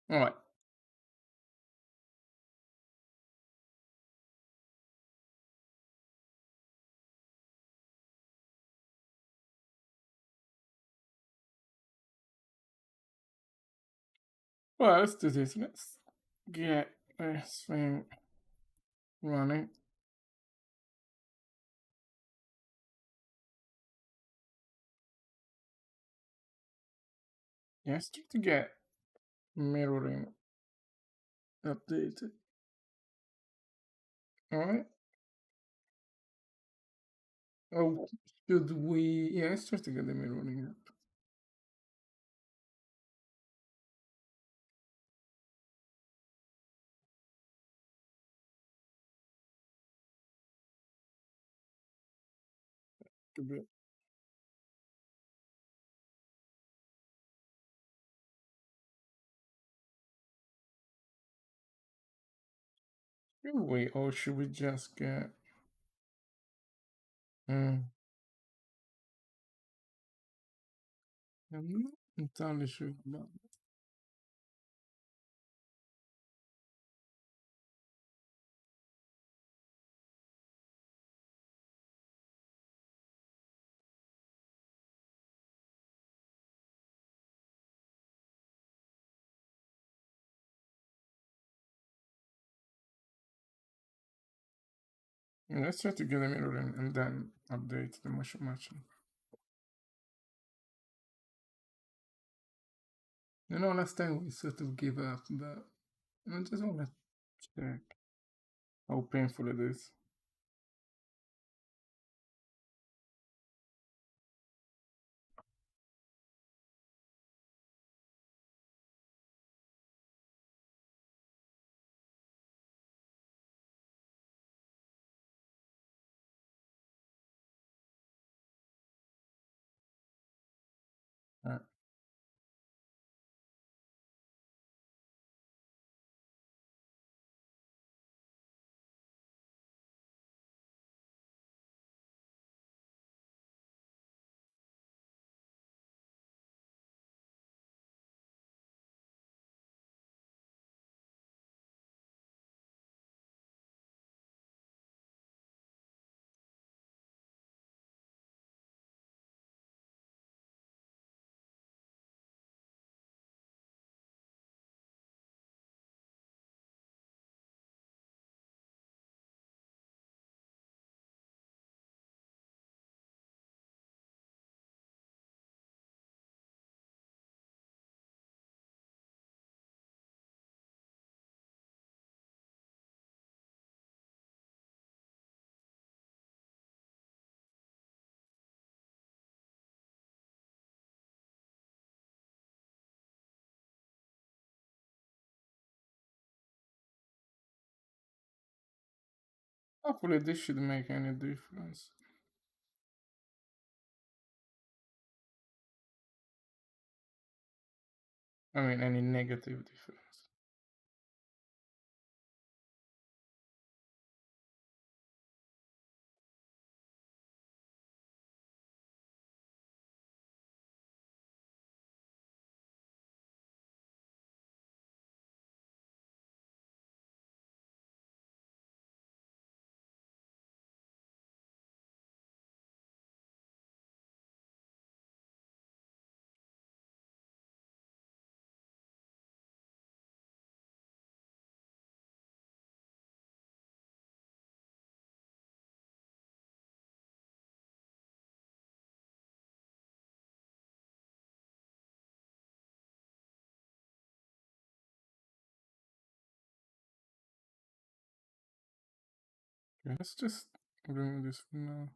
Ouais. Well, let's do this. Let's get this thing running. Yes, try to get mirroring updated. All right. Oh, should we? Yeah, let's try to get the mirroring up. A bit. Should we, or should we just get? Mm, I'm not entirely sure about that. Yeah, let's try to get the mirroring and then update the motion matching. Last time we sort of gave up, but I just want to check how painful it is. Alright. Hopefully this should make any difference. I mean, any negative difference. Okay, let's just remove this for now.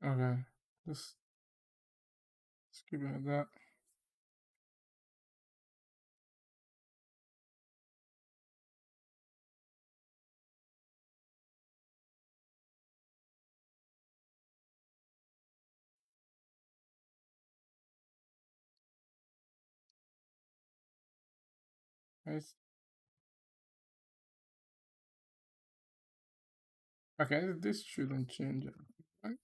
Okay, just keep it like that. Nice. Okay, this shouldn't change it. Right?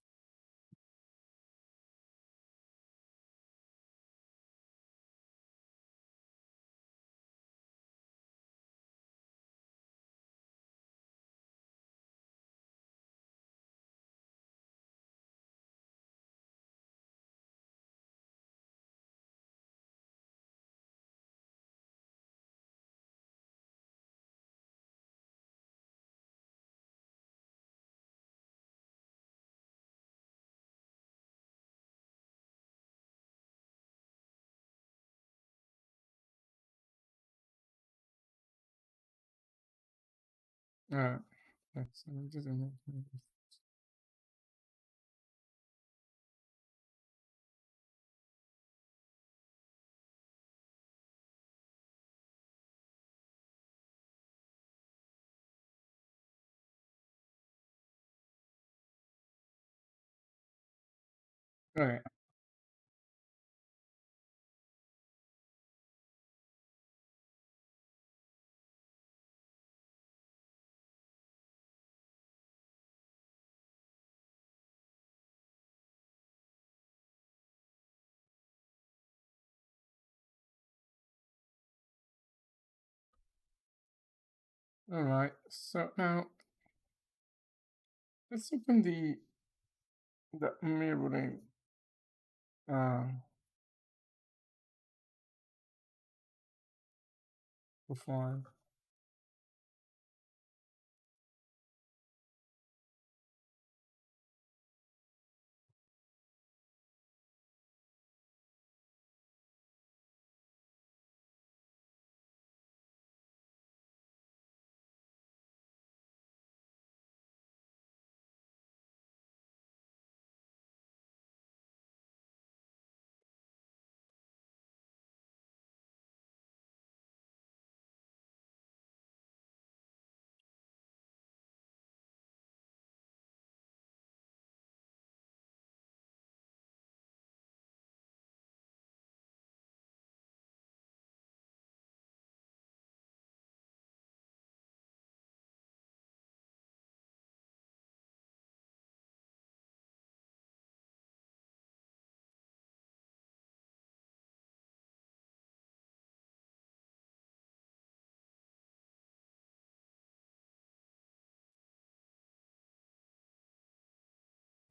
Alright. That's just Alright. Alright. So now let's open the mirroring uh profile.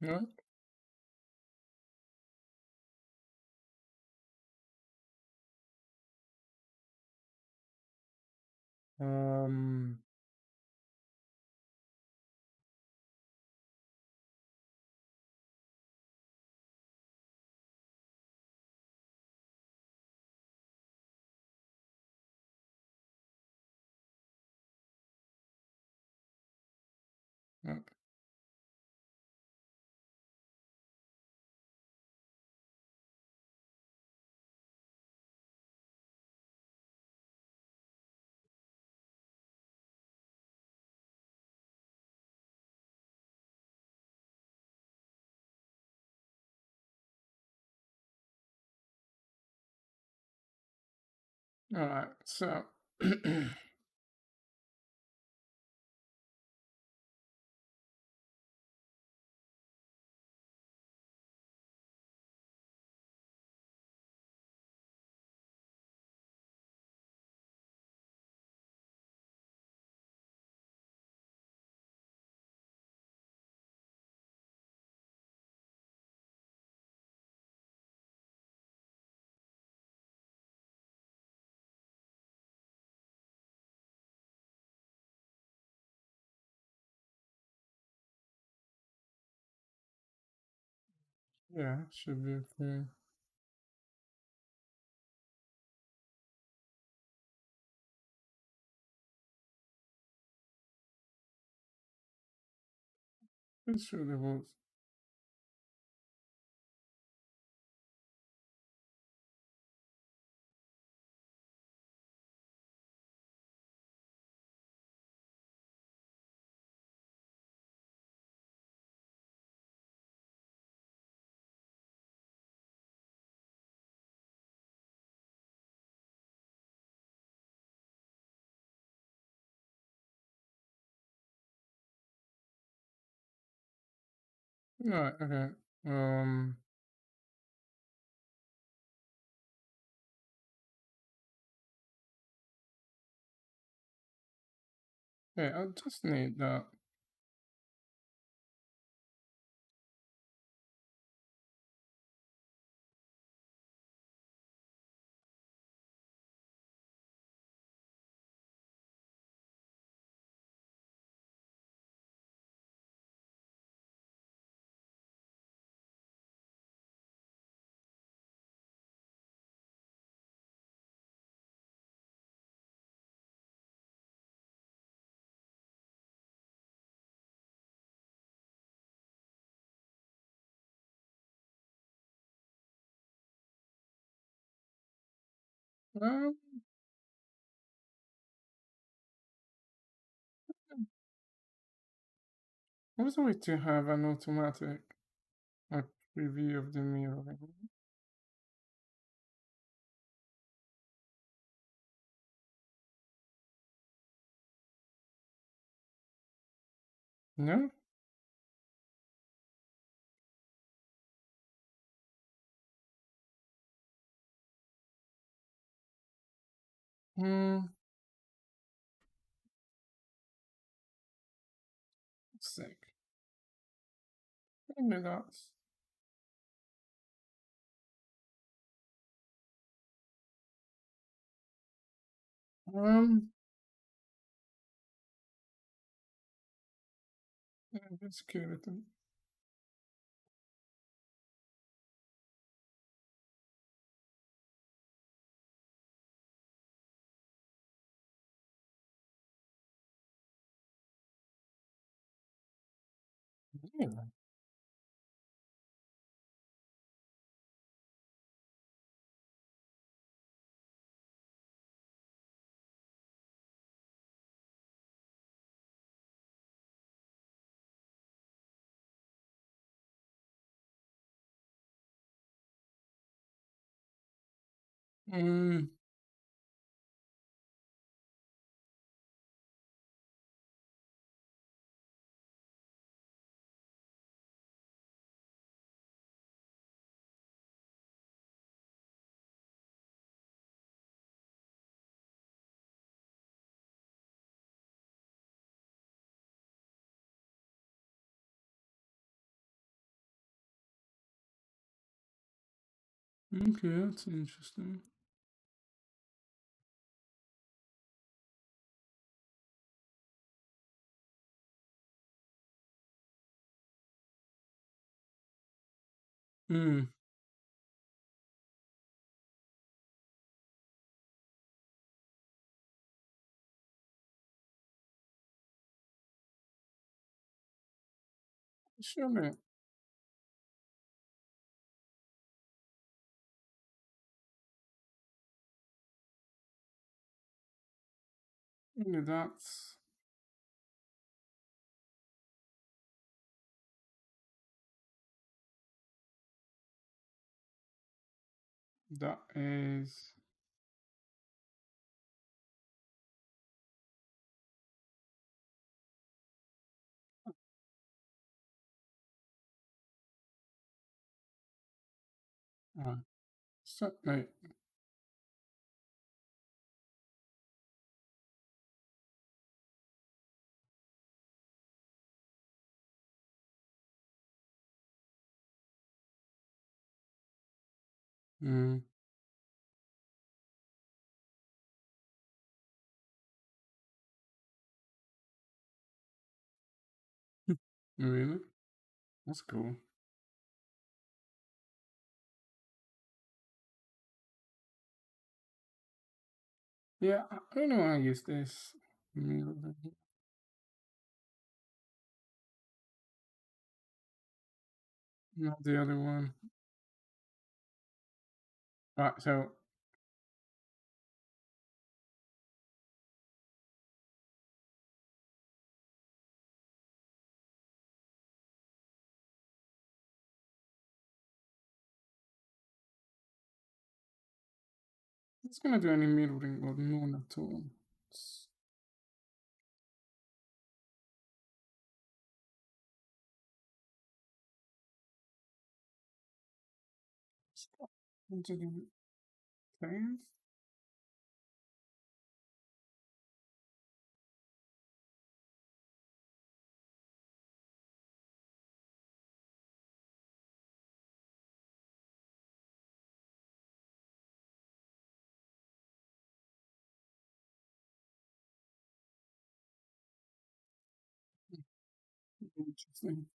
No? Um no. Alright, so yeah, should be okay. Pretty sure there was. Right, okay. Yeah, I just need that. Um, what's the way to have an automatic preview of the mirroring? No? Hmm, sick. Maybe that's. Um, yeah, that's skeletal. Yeah. Hmm, okay, that's interesting. Hmm, surely. Maybe that is. So, like, hmm, really? That's cool. Yeah, I don't know how I use this mirroring. Not the other one. Right, so it's gonna do any mirroring or none at all. Into the cave. Interesting.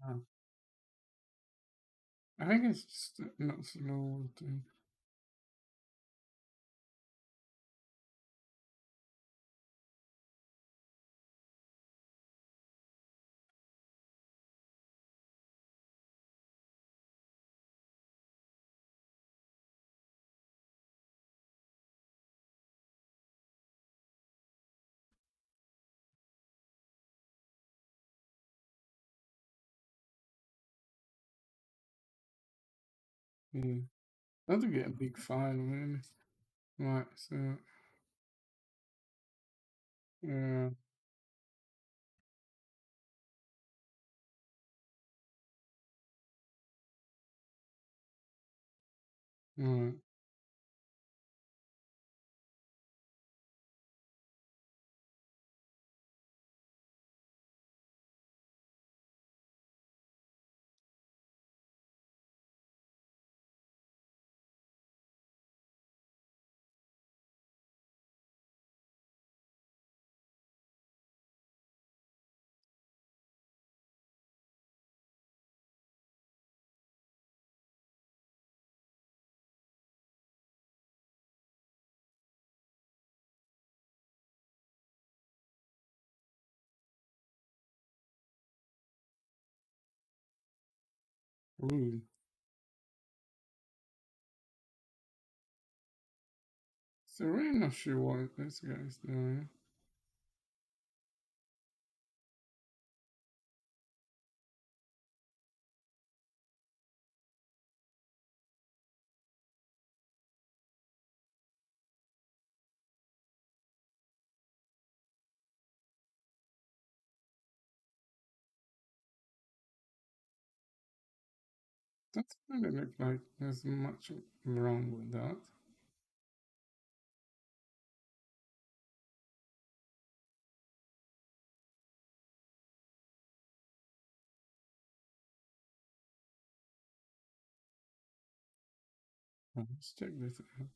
Yeah. I think it's just not slow to. Yeah. Not to get a big file, really. Right, so yeah. Right. Ooh. So really not sure what this guy's doing. Doesn't really look like there's much wrong with that. Let's check this out.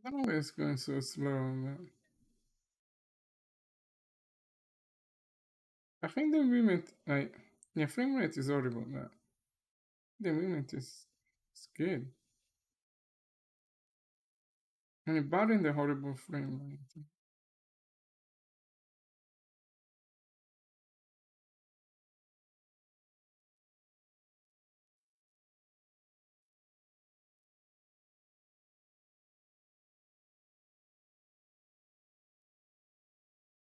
I don't know why it's going so slow on that. I think the movement, like, yeah, frame rate is horrible, but the movement is good. And barring the horrible frame rate.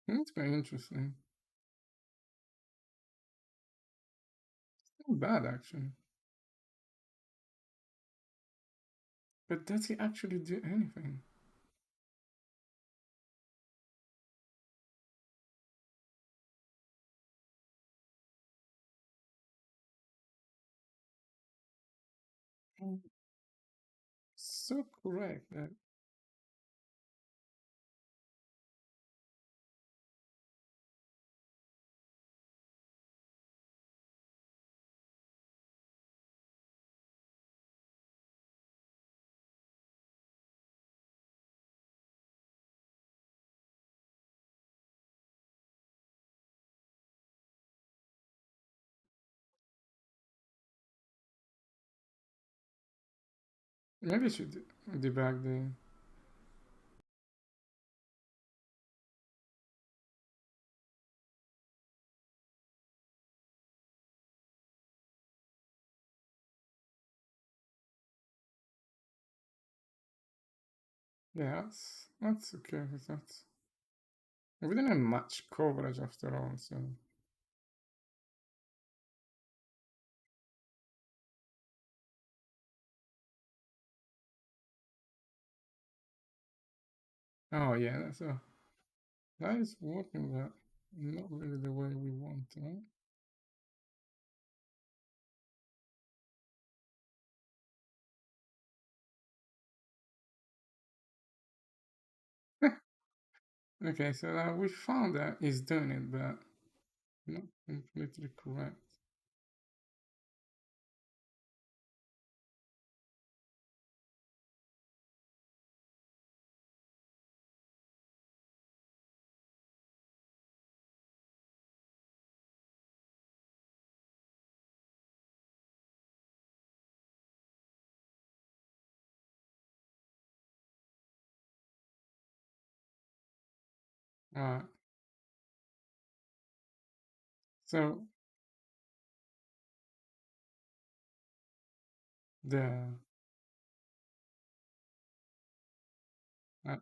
That's quite interesting. Not bad, actually. But does he actually do anything? Mm. So correct that. Maybe I should debug the. Yeah, that's okay. That's we didn't have much coverage after all, so. Oh yeah, so that is working, but not really the way we want, right? Okay, so we found that he's doing it, but not completely correct. Alright, so the uh,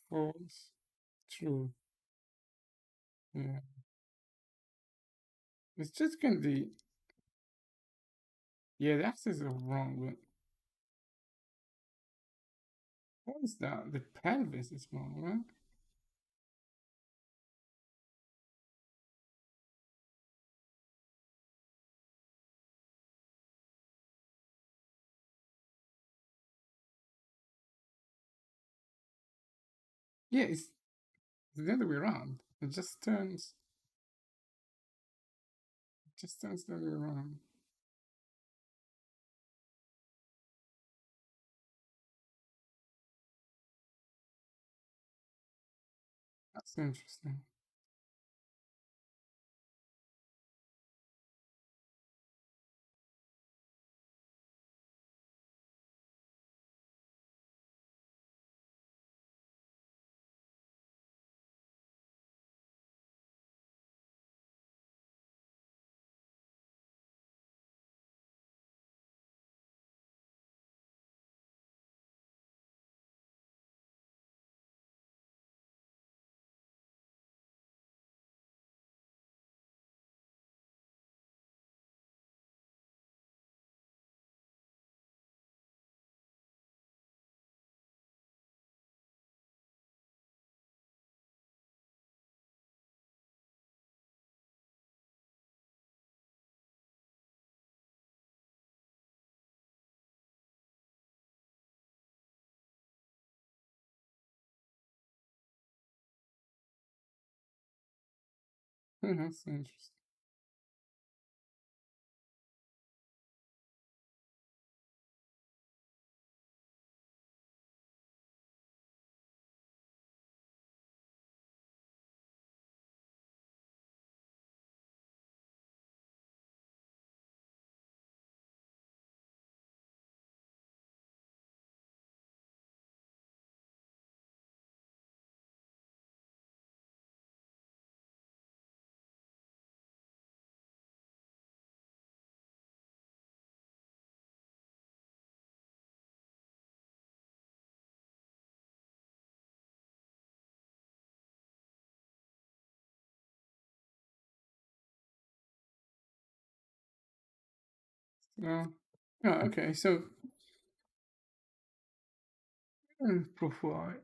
false, true, yeah. It's just gonna be, yeah, the axes are wrong, but what is that? The pelvis is wrong, right? Yeah, it's the other way around. It just turns the other way around. That's interesting. That's interesting. Oh, okay. So profile.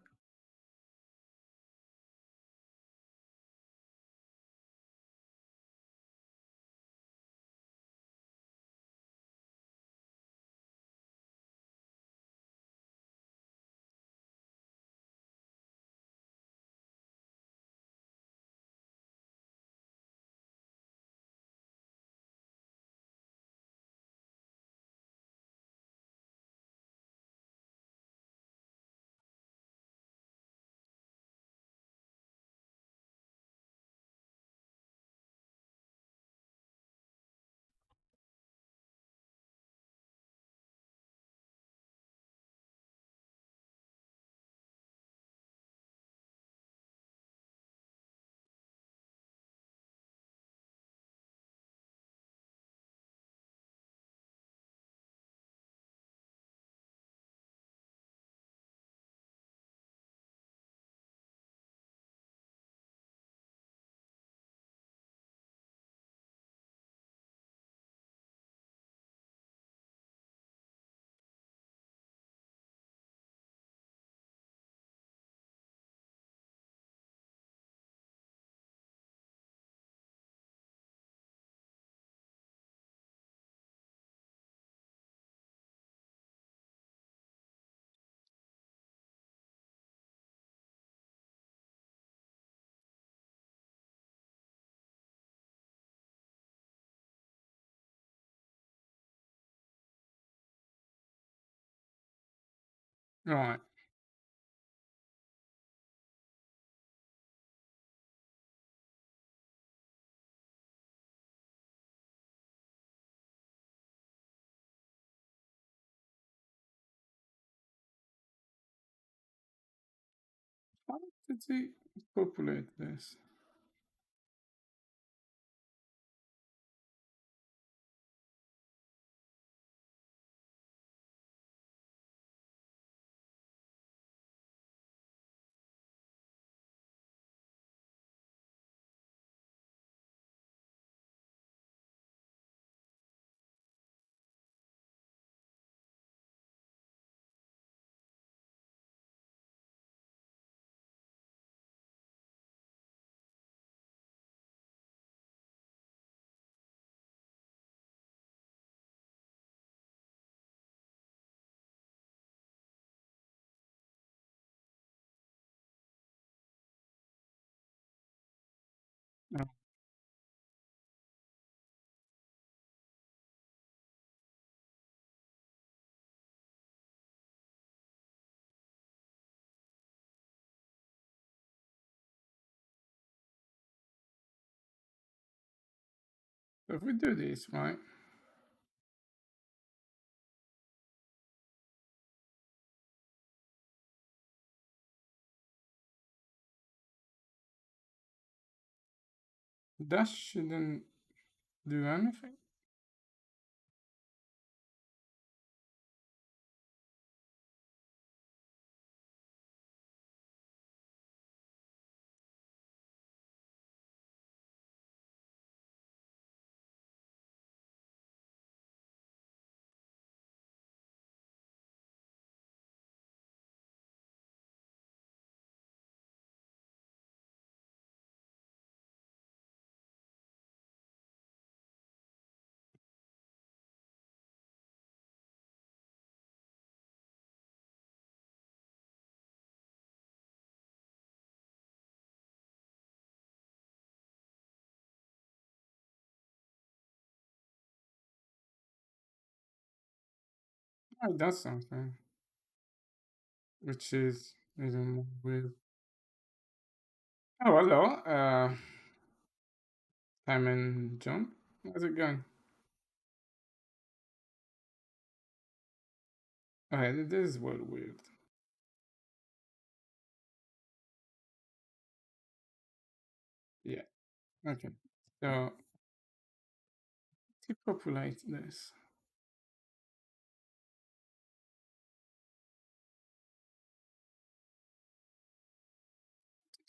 Right. How did he populate this? Oh, so if we do this, right? That shouldn't do anything. Oh, that's something. Which is even more weird. Oh, hello. Time and jump. How's it going? Okay, this is what weird. Yeah. Okay. So to populate this,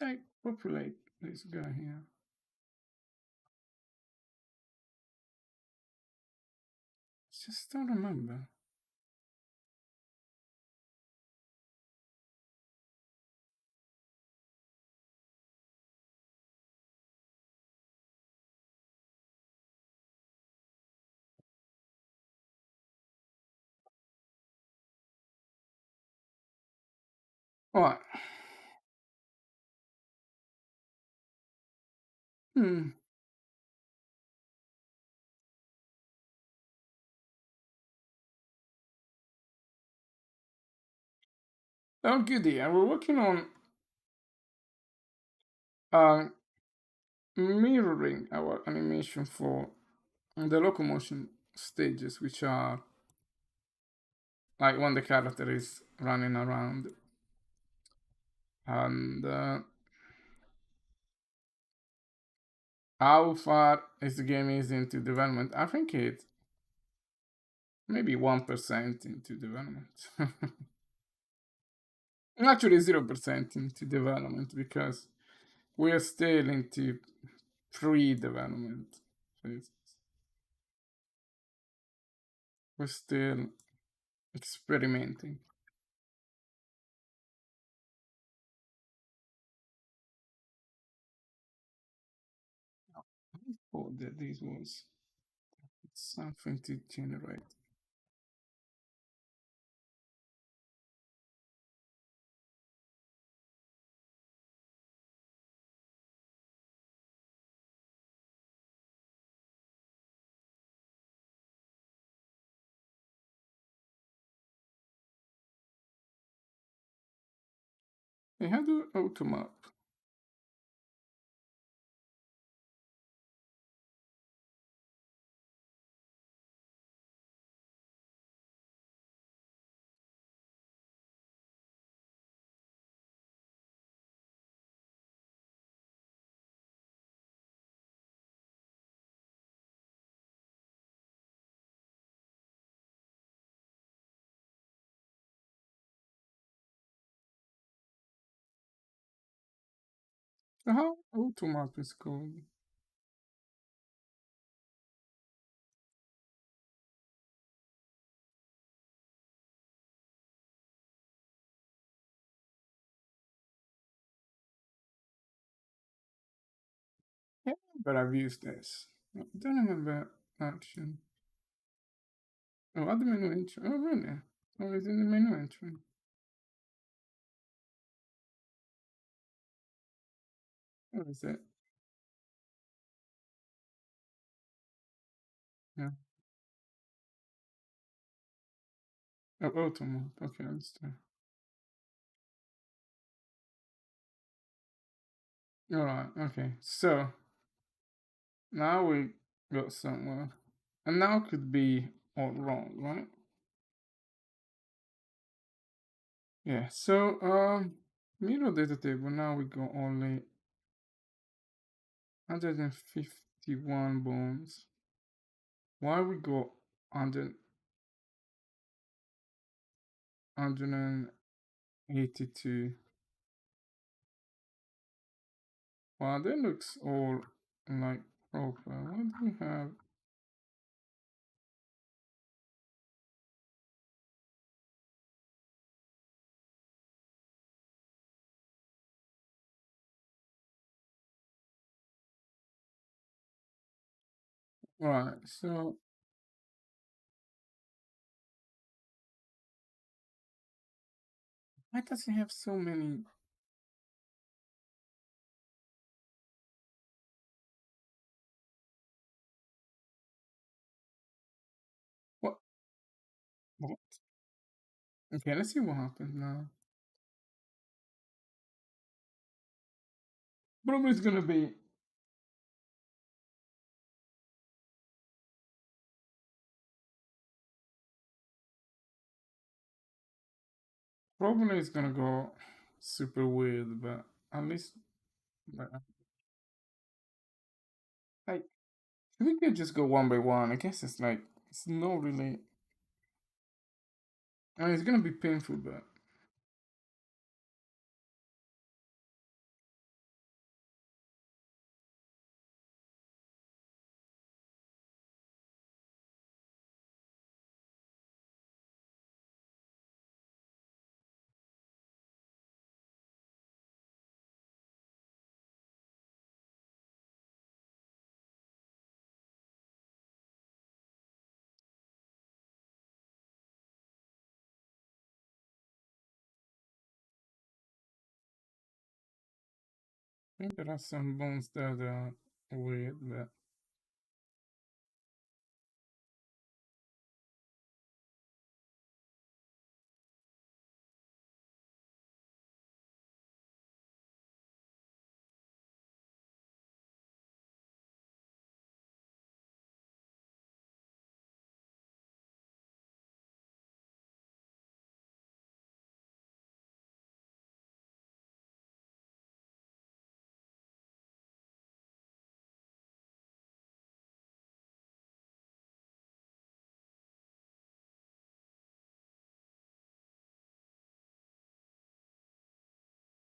I populate this guy here. just don't remember. Alright. Hmm. Oh, good idea. We're working on uh, mirroring our animation for the locomotion stages, which are like when the character is running around. And how far is the game is into development? I think it's maybe 1% into development. Actually, 0% into development because we're still into pre-development phase. We're still experimenting. I thought that this was something to generate. Hey, how do automap? So how automap is called? Yeah, but I've used this. I don't remember action. Oh, add the menu entry. Oh, really? Oh, it's in the menu entry. What is it? Yeah. Oh, automap. Okay, I understand. Alright, okay. So, now we got somewhere. And now could be all wrong, right? Yeah, so, mirror data table, now we got only 151 bones. Why we got 100, 182? Wow, that looks all like proper. What do we have? Right, so why does it have so many? What? What? Okay, let's see what happens now. Probably it's gonna be probably it's gonna go super weird, but at least like, like we could just go one by one. I guess it's like it's not really. I mean, it's gonna be painful, but think there are some bones there that are weird, but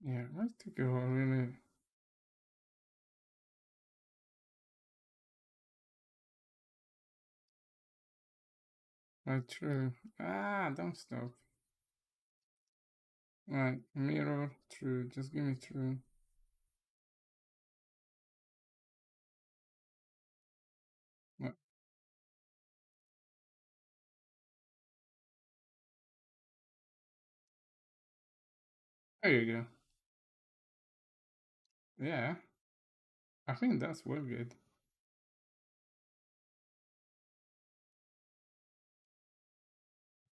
yeah, where's to go? Really, right through. Ah, don't stop. Right, mirror through. Just give me through. Right, there you go. Yeah, I think that's well good.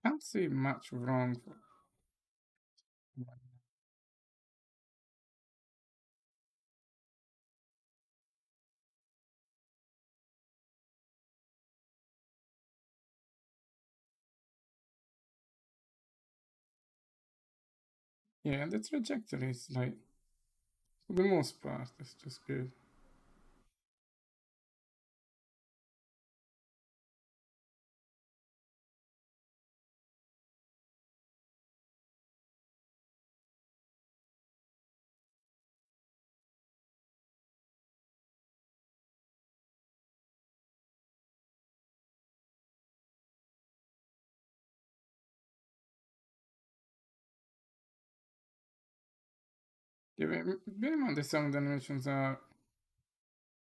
Can't see much wrong. Yeah, the trajectory is like, for the most part, it's just good. Yeah, but bear in mind that some animations are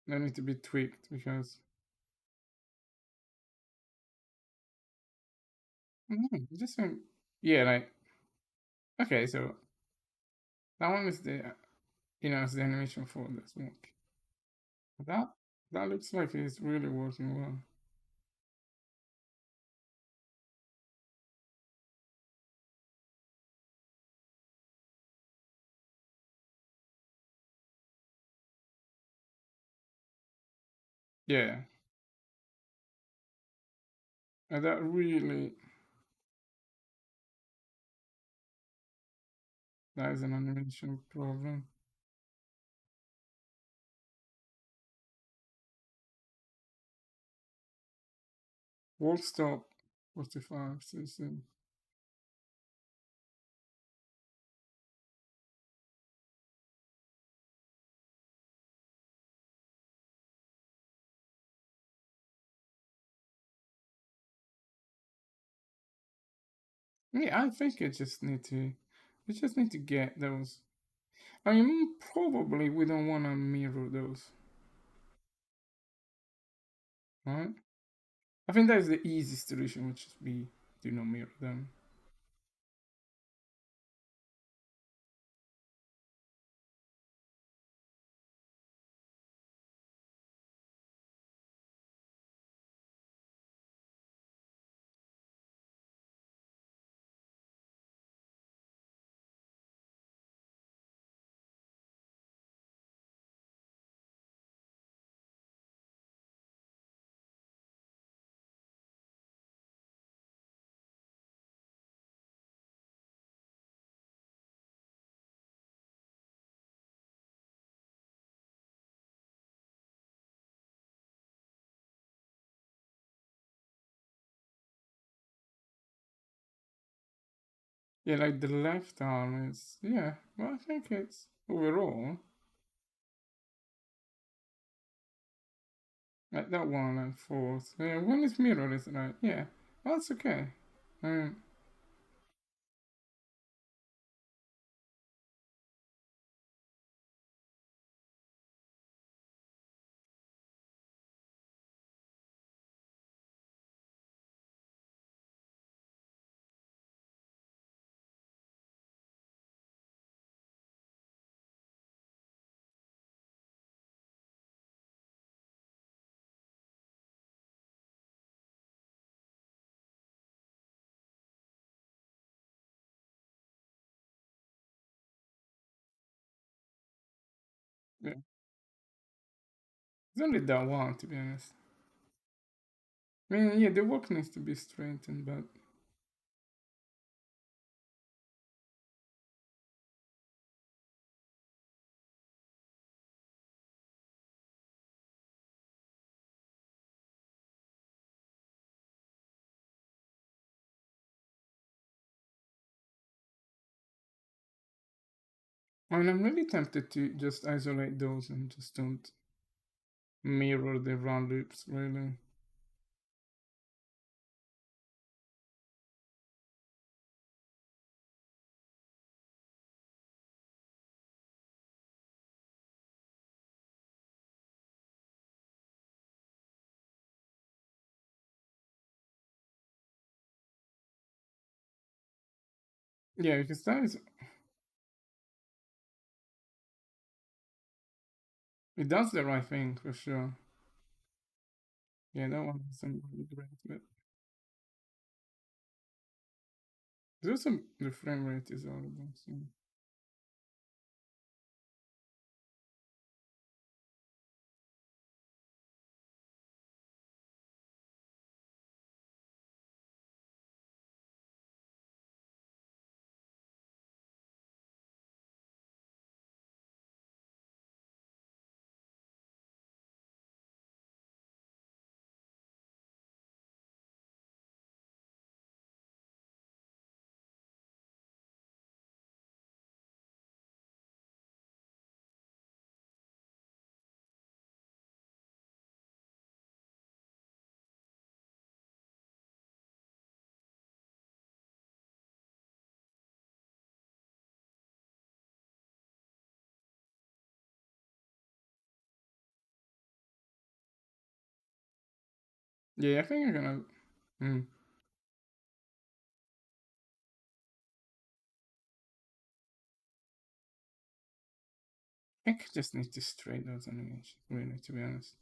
they need to be tweaked because just yeah, like okay, so that one is the it's the animation for the smoke. That that looks like it's really working well. Yeah, and that really that is an animation problem. Won't stop 45 cc. Yeah, I think we just need to get those. I mean, probably we don't want to mirror those, right? I think that is the easiest solution, which is we do not mirror them. Yeah, like the left arm is yeah. Well, I think it's overall like that one and fourth. Yeah, one is mirrored, is right? Yeah, well, that's okay. Um, Yeah. It's only that one, to be honest. I mean, yeah, the work needs to be straightened, but I mean, I'm really tempted to just isolate those and just don't mirror the run loops, really. Yeah, because that is, it does the right thing for sure. Yeah, that one isn't really great, but there's also the frame rate is horrible. So. Yeah, I think I'm gonna. Mm, I think I just need to straighten those animations, really, to be honest.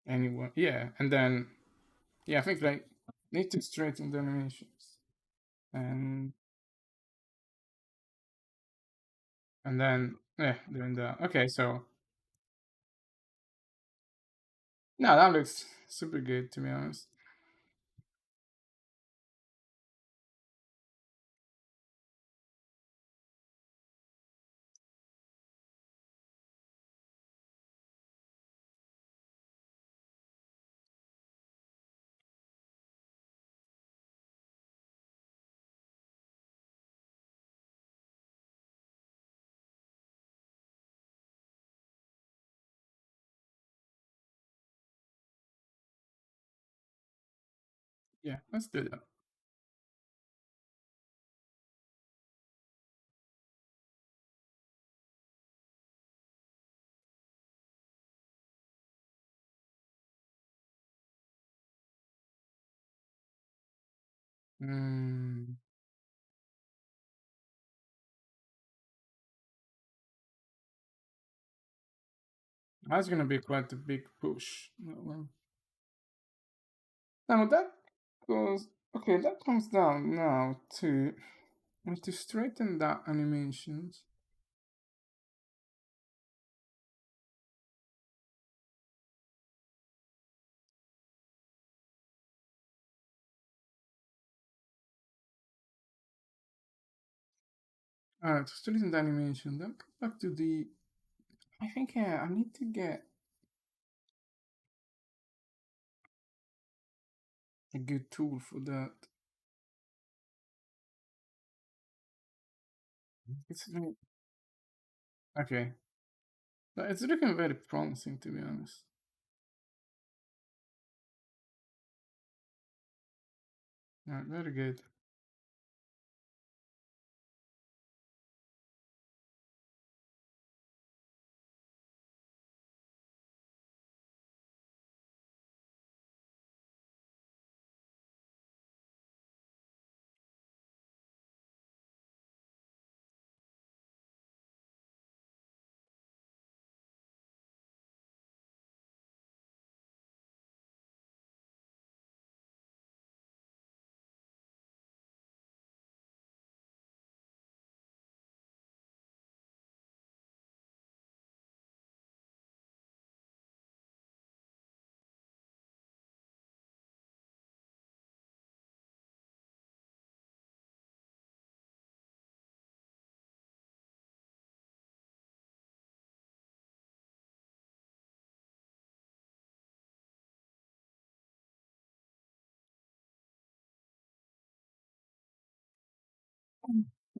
Anyway, yeah, and then yeah, I think like need to straighten the animations, and and then yeah, doing that. Okay, so no, that looks super good to be honest. Yeah, let's do that. Mm, that's gonna be quite a big push. That one. Now that goes okay. That comes down now to straighten that animations. Alright, to straighten the animation. Then come back to the. I think I need to get a good tool for that. It's like, okay, but it's looking very promising to be honest. Alright, very good.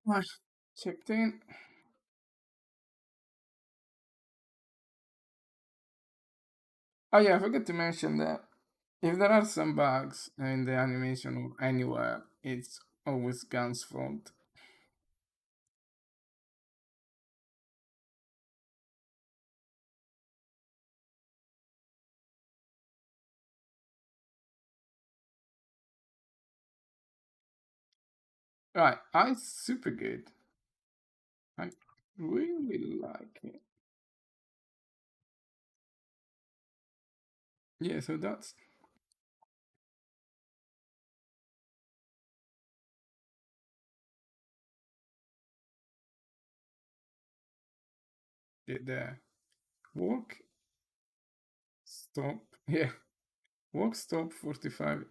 Right, checked in. Oh yeah, I forgot to mention that if there are some bugs in the animation or anywhere, it's always Gun's fault. Right, I super good. I really like it. Yeah, so that's it there. Walk, stop. Yeah, walk, stop, 45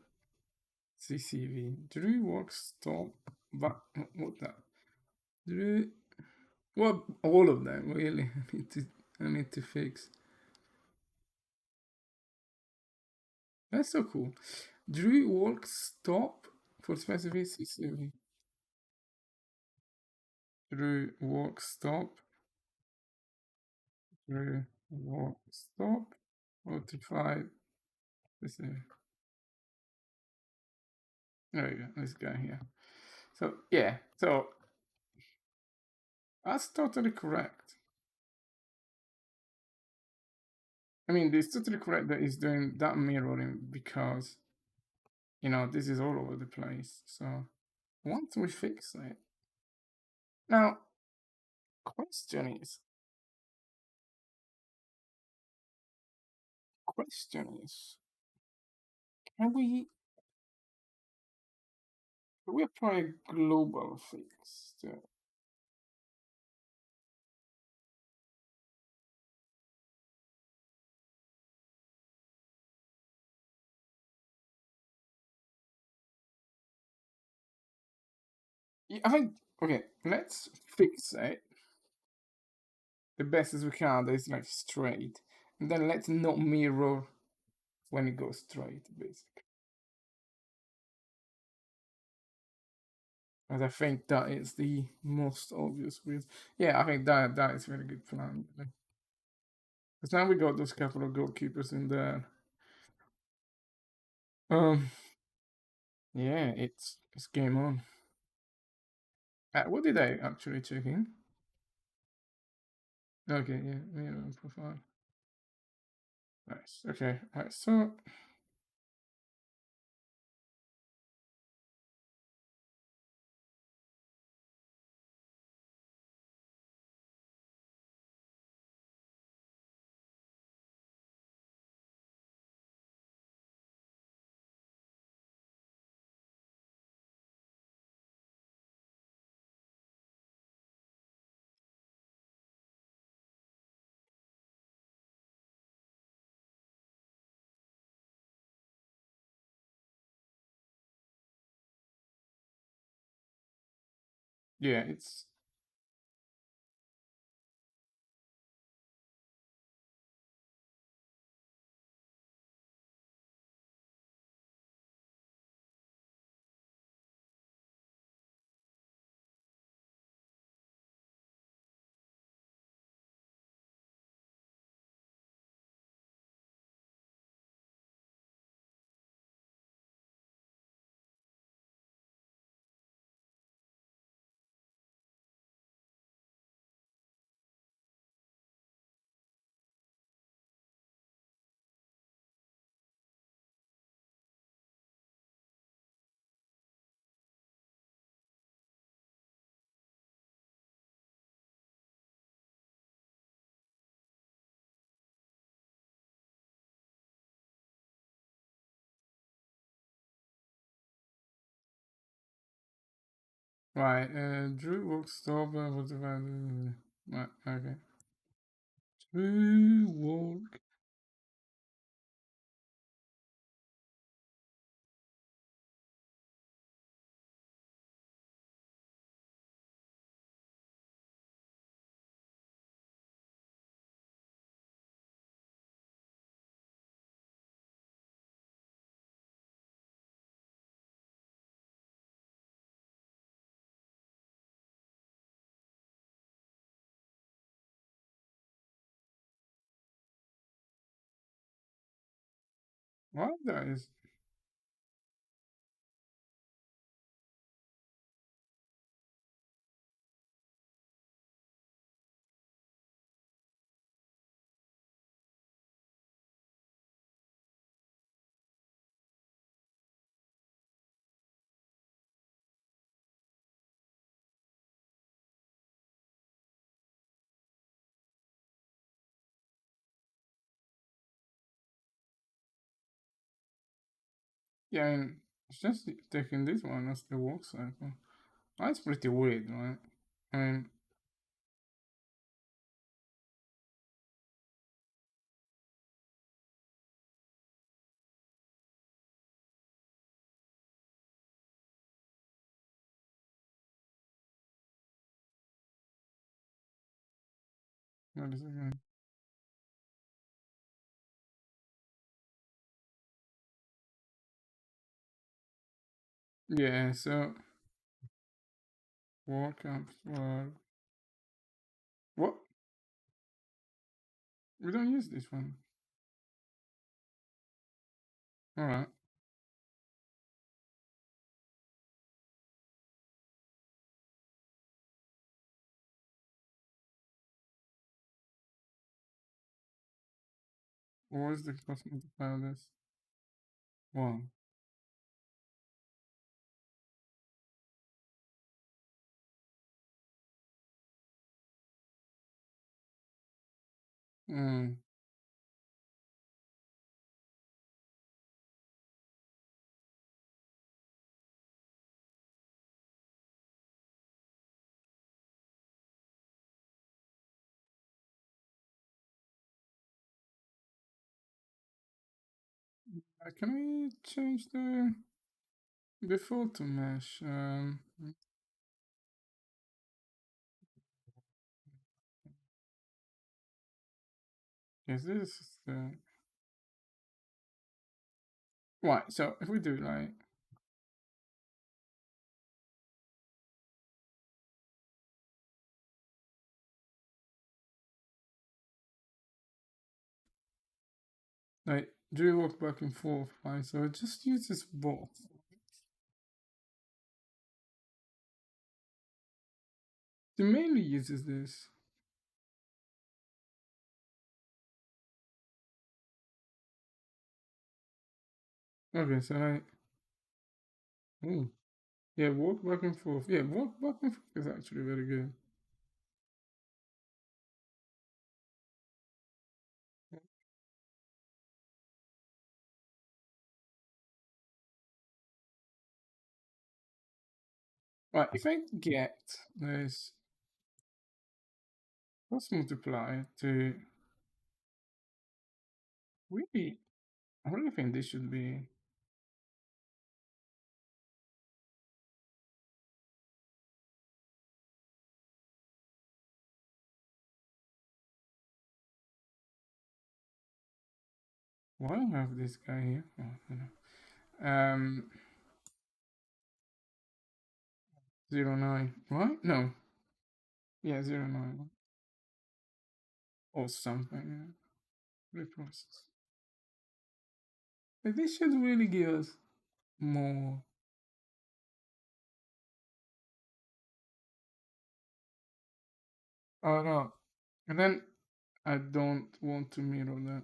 CCV. Drew, walk, stop. But what that? Drew, well, all of them really. I need to fix. That's so cool. Drew, walk, stop, 45 CCV. Drew, walk, stop. Drew, walk, stop. 45. There we go. Let's go here. So yeah, so that's totally correct. I mean, it's totally correct that he's doing that mirroring because this is all over the place. So once we fix it, now question is, question is, can we apply a global fix to? Yeah, I think okay. Let's fix it the best as we can. That it's like straight, and then let's not mirror when it goes straight, basically. And I think that is the most obvious way. Yeah, I think that is a very good plan. Because now we got those couple of goalkeepers in there. Yeah, it's game on. What did I actually check in? Okay, yeah, mirror profile. Nice. Okay, alright, so yeah, it's right. Drew walk stop. Whatever. Right. Okay. Drew walk. What that is? Yeah, I mean, it's just taking this one as the work cycle. That's pretty weird, right? I mean, what is it again? Yeah, so work up for what? We don't use this one. All right. What is the cost multiplier of this? One. Mm. Can we change the photo mesh? Yes, this is the right. So if we do like do you walk back and forth, right? So it just uses both. It mainly uses this. Okay, so oh yeah, walk back and forth. Yeah, walk back and forth is actually very good. Right, if I get this cross multiply to really, I really think this should be. Why do I have this guy here? Oh, you know. 09. What? No. Yeah, 09. Or something. Yeah. Reprocess. Like, this should really give us more. Oh no. And then I don't want to mirror that.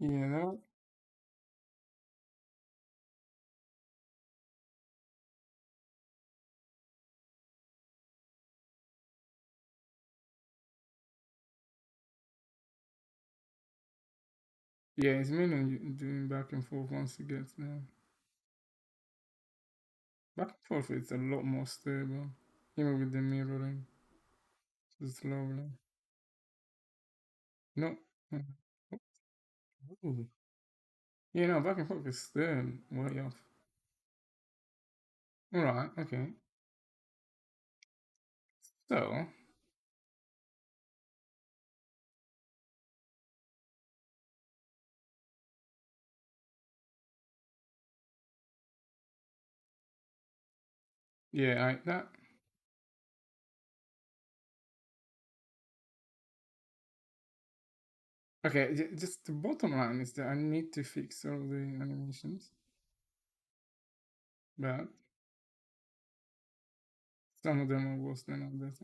Yeah, that, yeah, it's mainly doing back and forth once it gets there. Back and forth it's a lot more stable. Even with the mirroring. It's lovely. No. Ooh. Yeah, no, back and forth is still way off. Alright, okay. So, yeah, that. Okay, just the bottom line is that I need to fix all the animations. But some of them are worse than others.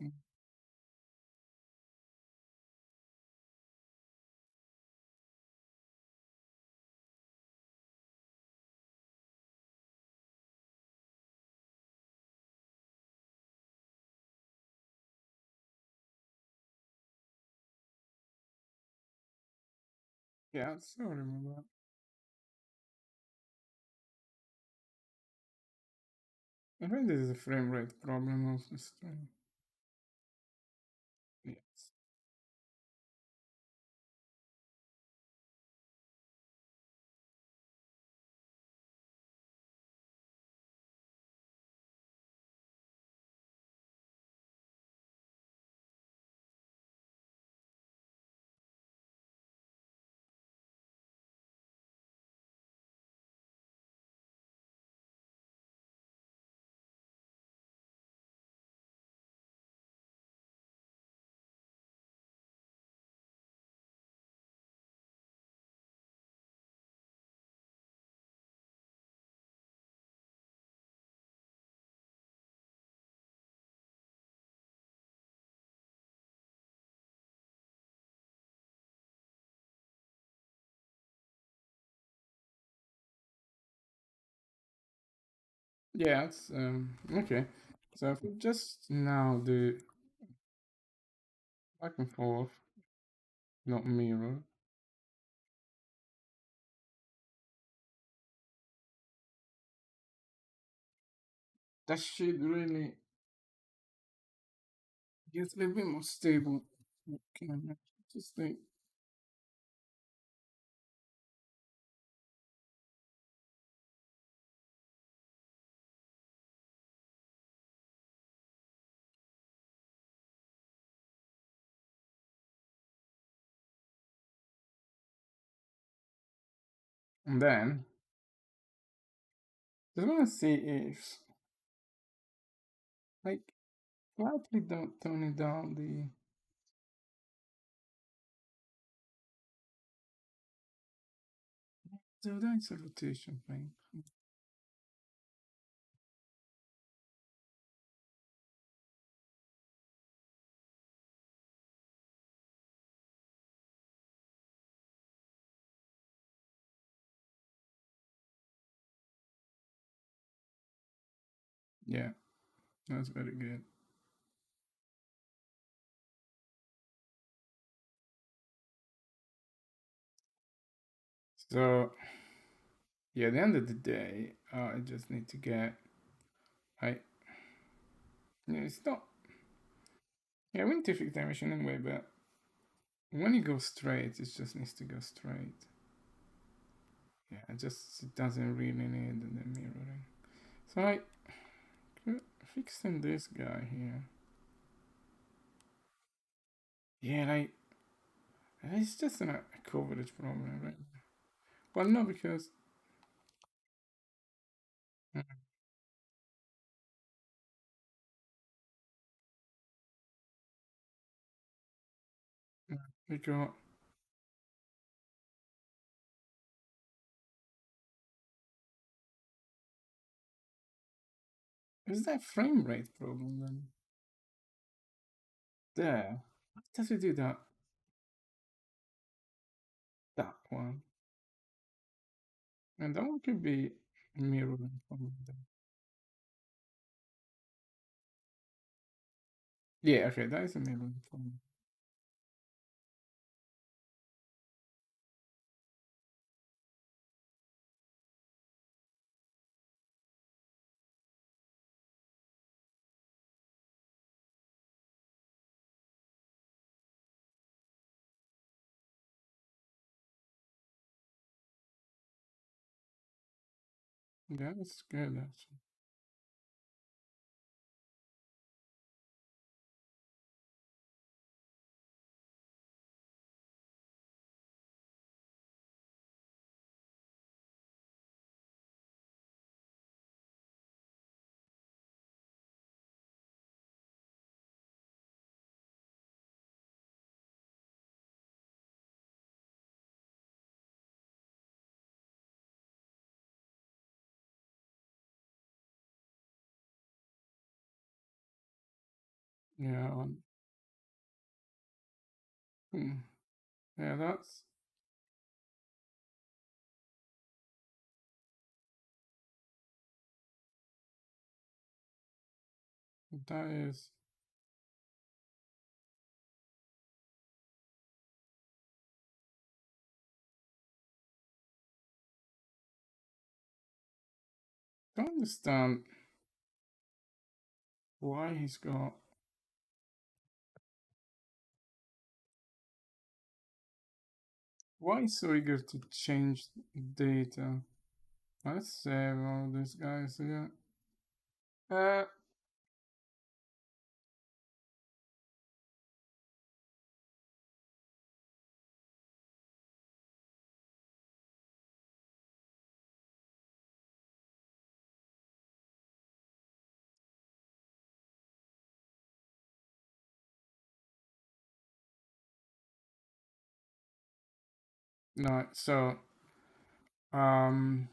Yeah, I remember that. I think this is a frame rate problem of the stream. Yes. Yeah, it's okay. So if we just now do back and forth, not mirror. That should really get a little bit more stable. Okay, just think. And then just want to see if like slightly don't tone it down the so that's a rotation thing. Yeah, that's very good. So yeah, at the end of the day, I just need to get I yeah, it's not yeah, we need to fix the machine anyway, but when it goes straight, it just needs to go straight. Yeah, it doesn't really need the mirroring. So I fixing this guy here. Yeah, like it's just a coverage problem, right? Well, no, because mm, mm, because is that frame rate problem then? There, what does it do that one? And that one could be mirroring from them. Yeah, okay, that is a mirroring from. Yeah, it's good actually. Yeah, hmm. Yeah, that is. Don't understand why he's got. Why so eager to change data? Let's save all these guys again. Uh, no, so um,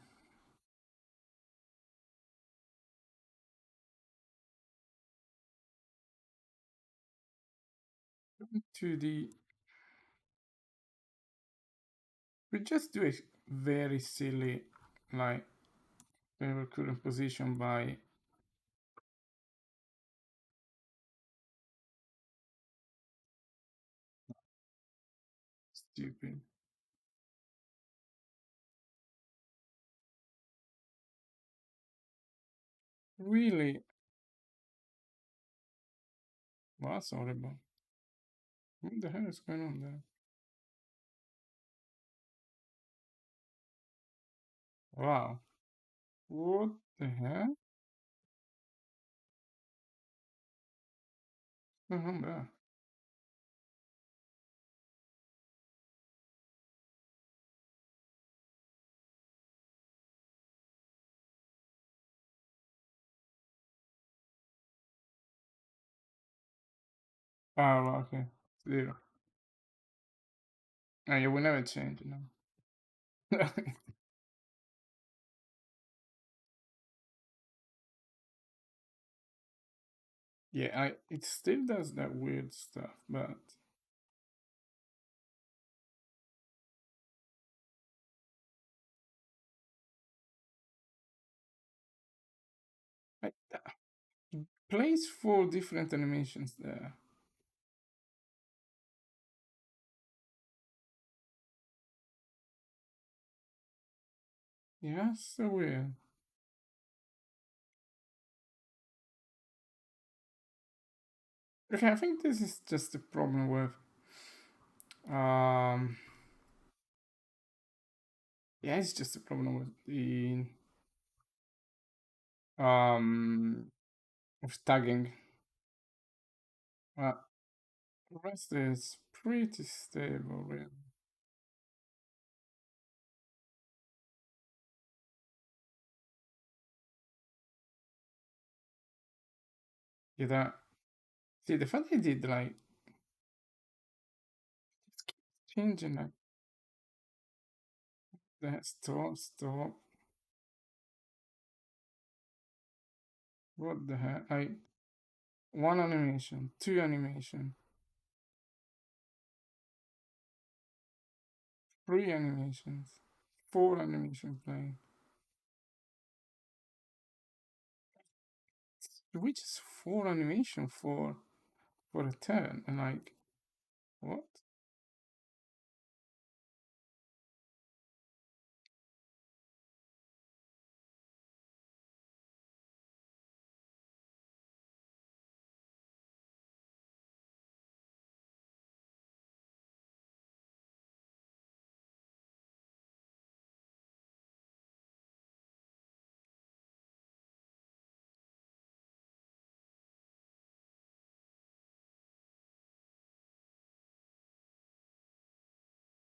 to the we just do a very silly like current position by stupid. Really, well, that's horrible. What the hell is going on there? Wow, what the hell? What's going on there? Oh, well, okay, zero. Oh, yeah, we never change, you know. Yeah, it still does that weird stuff, but I plays 4 different animations there. Yeah, so weird. Okay, I think this is just a problem with um yeah, it's just a problem with the um with tagging. Uh, the rest is pretty stable, really. Yeah, that see the fact they did like it's keep changing like that stop. What the heck? Like one animation, two animation, three animations, four animation playing. Which is four animation for a turn and like what?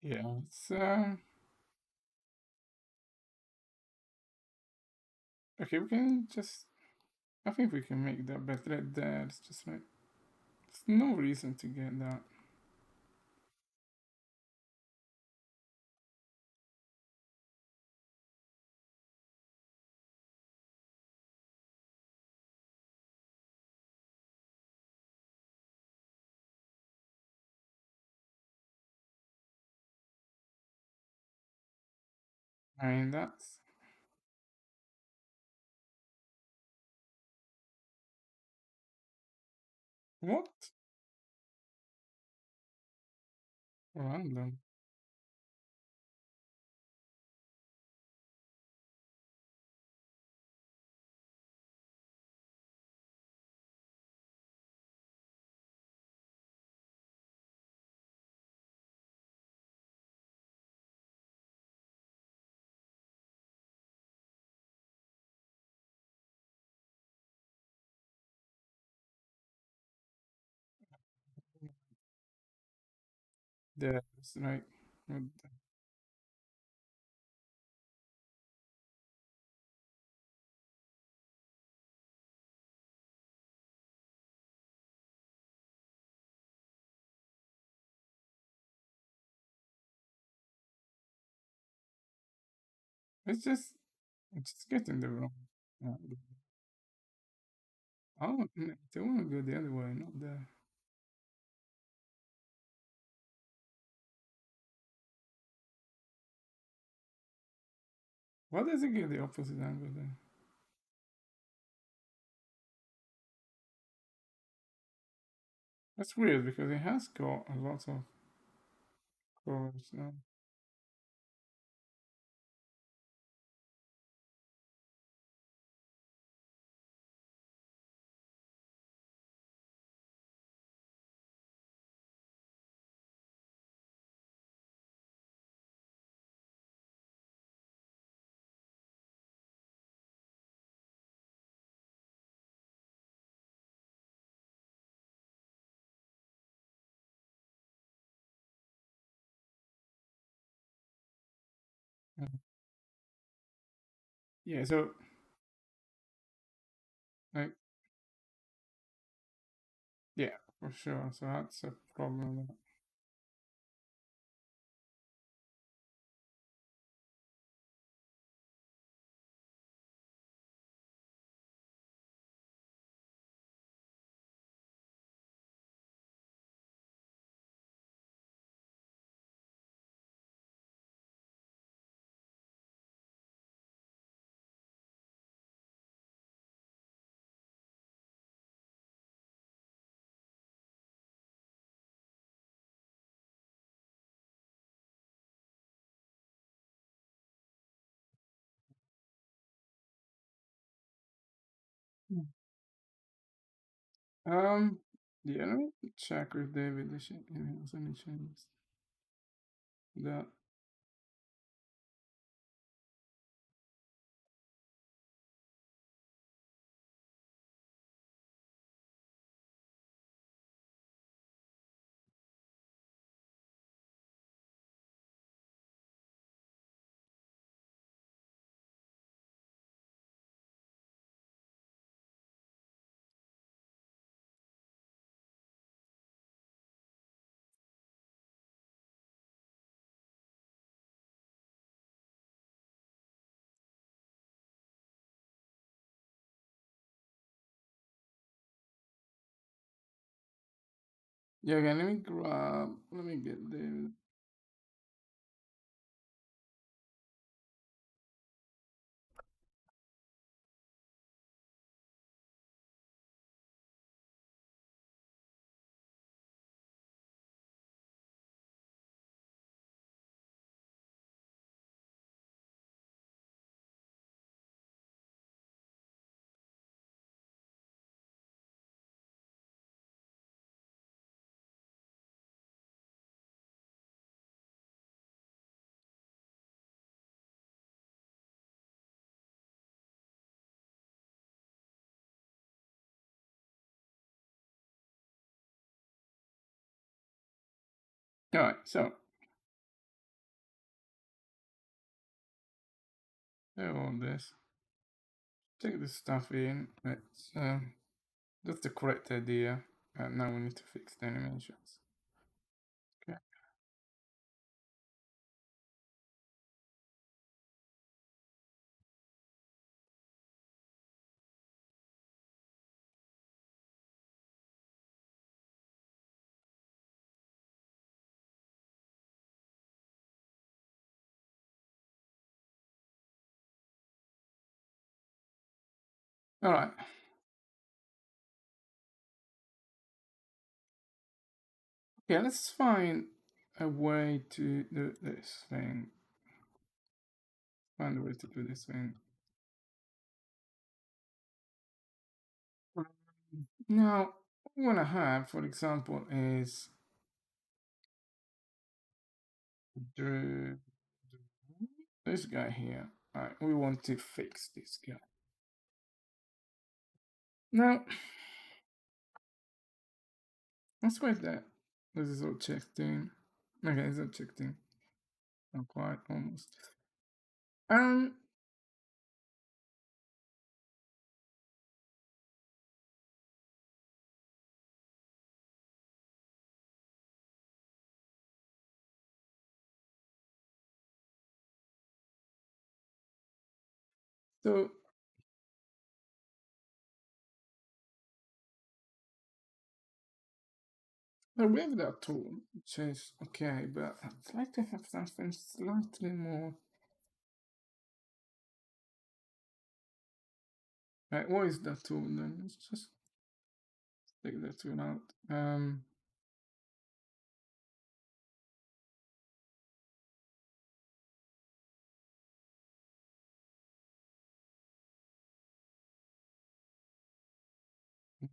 Yeah, it's okay. We can just. I think we can make that, but that's just like there's no reason to get that. I mean, that's what random. That's like it's just getting the wrong. Uh, they want to go the other way, not the. Why does it get the opposite angle then? That's weird because it has got a lot of chords now. Uh, Yeah, so like yeah, for sure. So that's a problem. Mm. Um, yeah, let me check with David if he has any changes. That yeah, again, let me get David. All right, so do all this. Take this stuff in. That's the correct idea. Now we need to fix the animations. Okay. All right. Okay, let's find a way to do this thing. Find a way to do this thing. Now, what we want to have, for example, is this guy here. All right, we want to fix this guy. Now, let's wait that this is all checked in. Okay, it's all checked in. Not quite, almost. So we have that tool, which is okay, but I'd like to have something slightly more. Right, what is that tool then? Let's just take that tool out.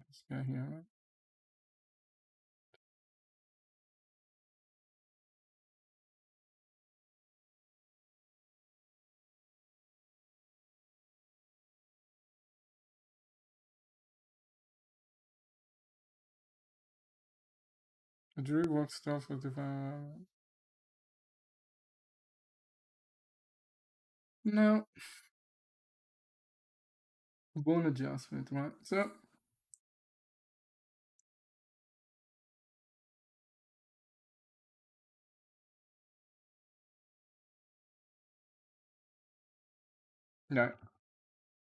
This guy here, right? A jury work stuff with the now bone adjustment, right? So no,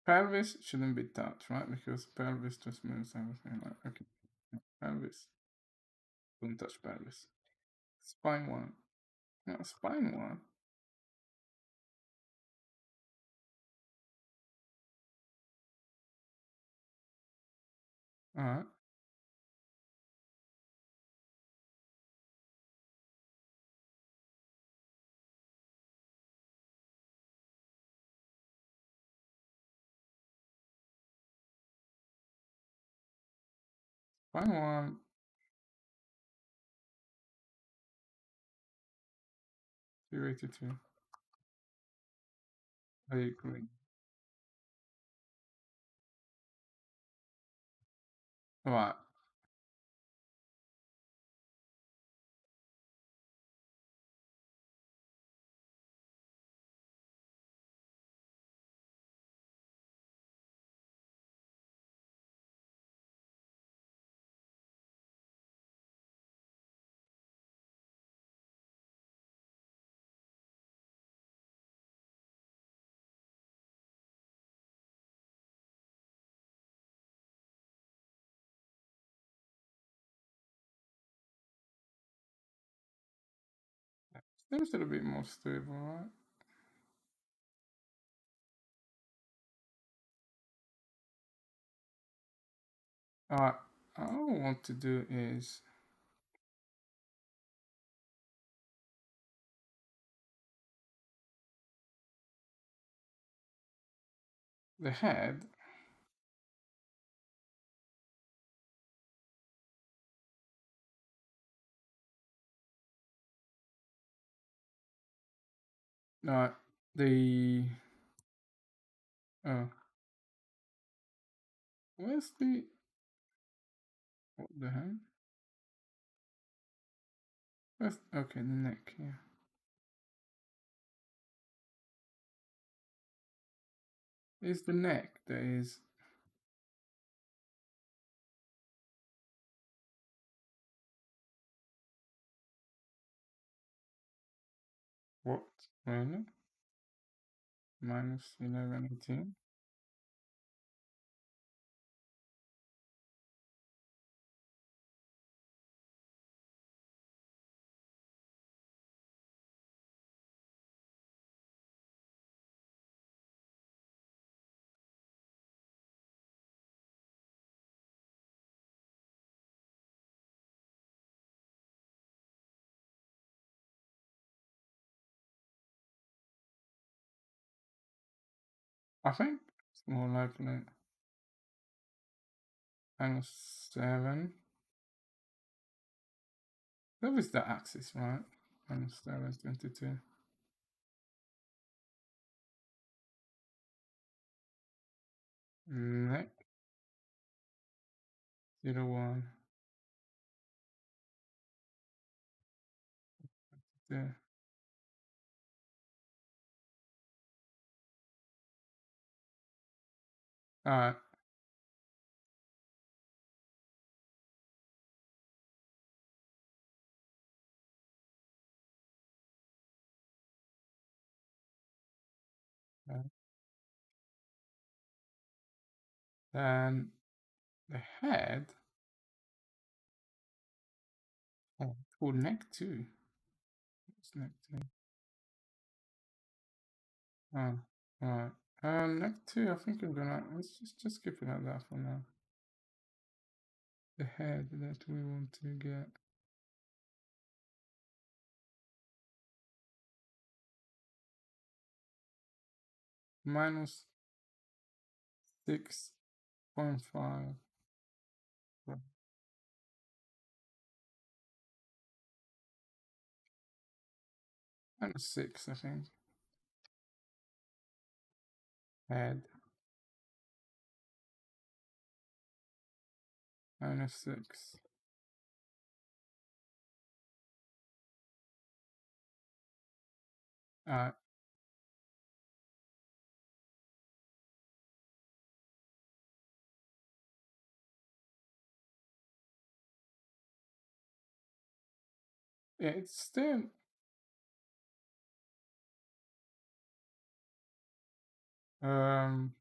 pelvis shouldn't be touched, right? Because pelvis just moves everything. Right? Okay, pelvis, don't touch pelvis. Spine one, no, spine one. All right, spine one. 282. I agree. All right. Seems a little bit more stable, right? All I want to do is the head. No, the oh, where's the what the head? Where's okay the neck? Yeah. It's the neck that is. What? Really? Minus 1118. I think it's more likely -7. That was the axis, right? -722. Neck 01. There. Alright. Then the head. Oh, neck 2. What's neck 2? Oh, alright. Neck 2, I think I'm gonna let's just keep it like that for now. The head that we want to get. -6.5. -6, I think. Head. -6. Alright. Yeah, it's still. Um.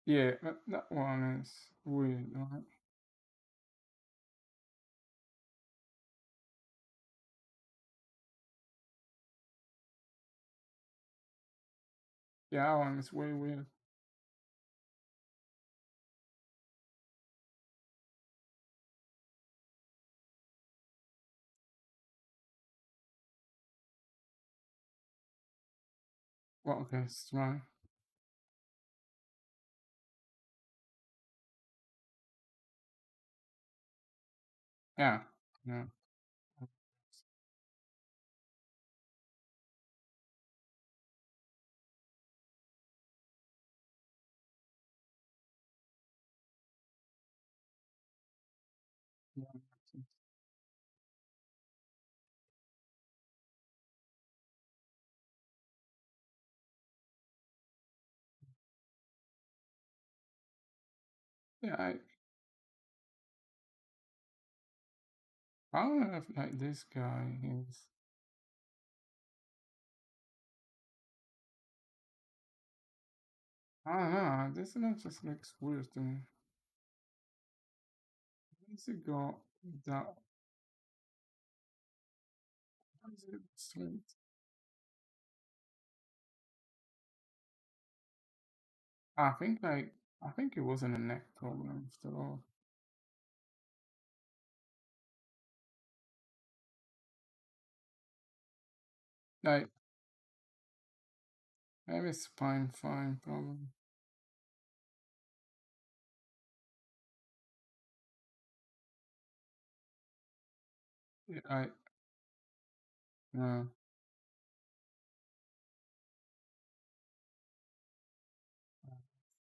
Yeah, that one is weird, right? Yeah, that one is way weird. Well, okay, it's fine. Yeah. Yeah. Yeah. Yeah, I don't know if like this guy is. I don't know. This one just looks weird to me. Why does it go that? Why is it straight? I think it wasn't a neck problem after all. Like Maybe spine fine problem. Yeah, no.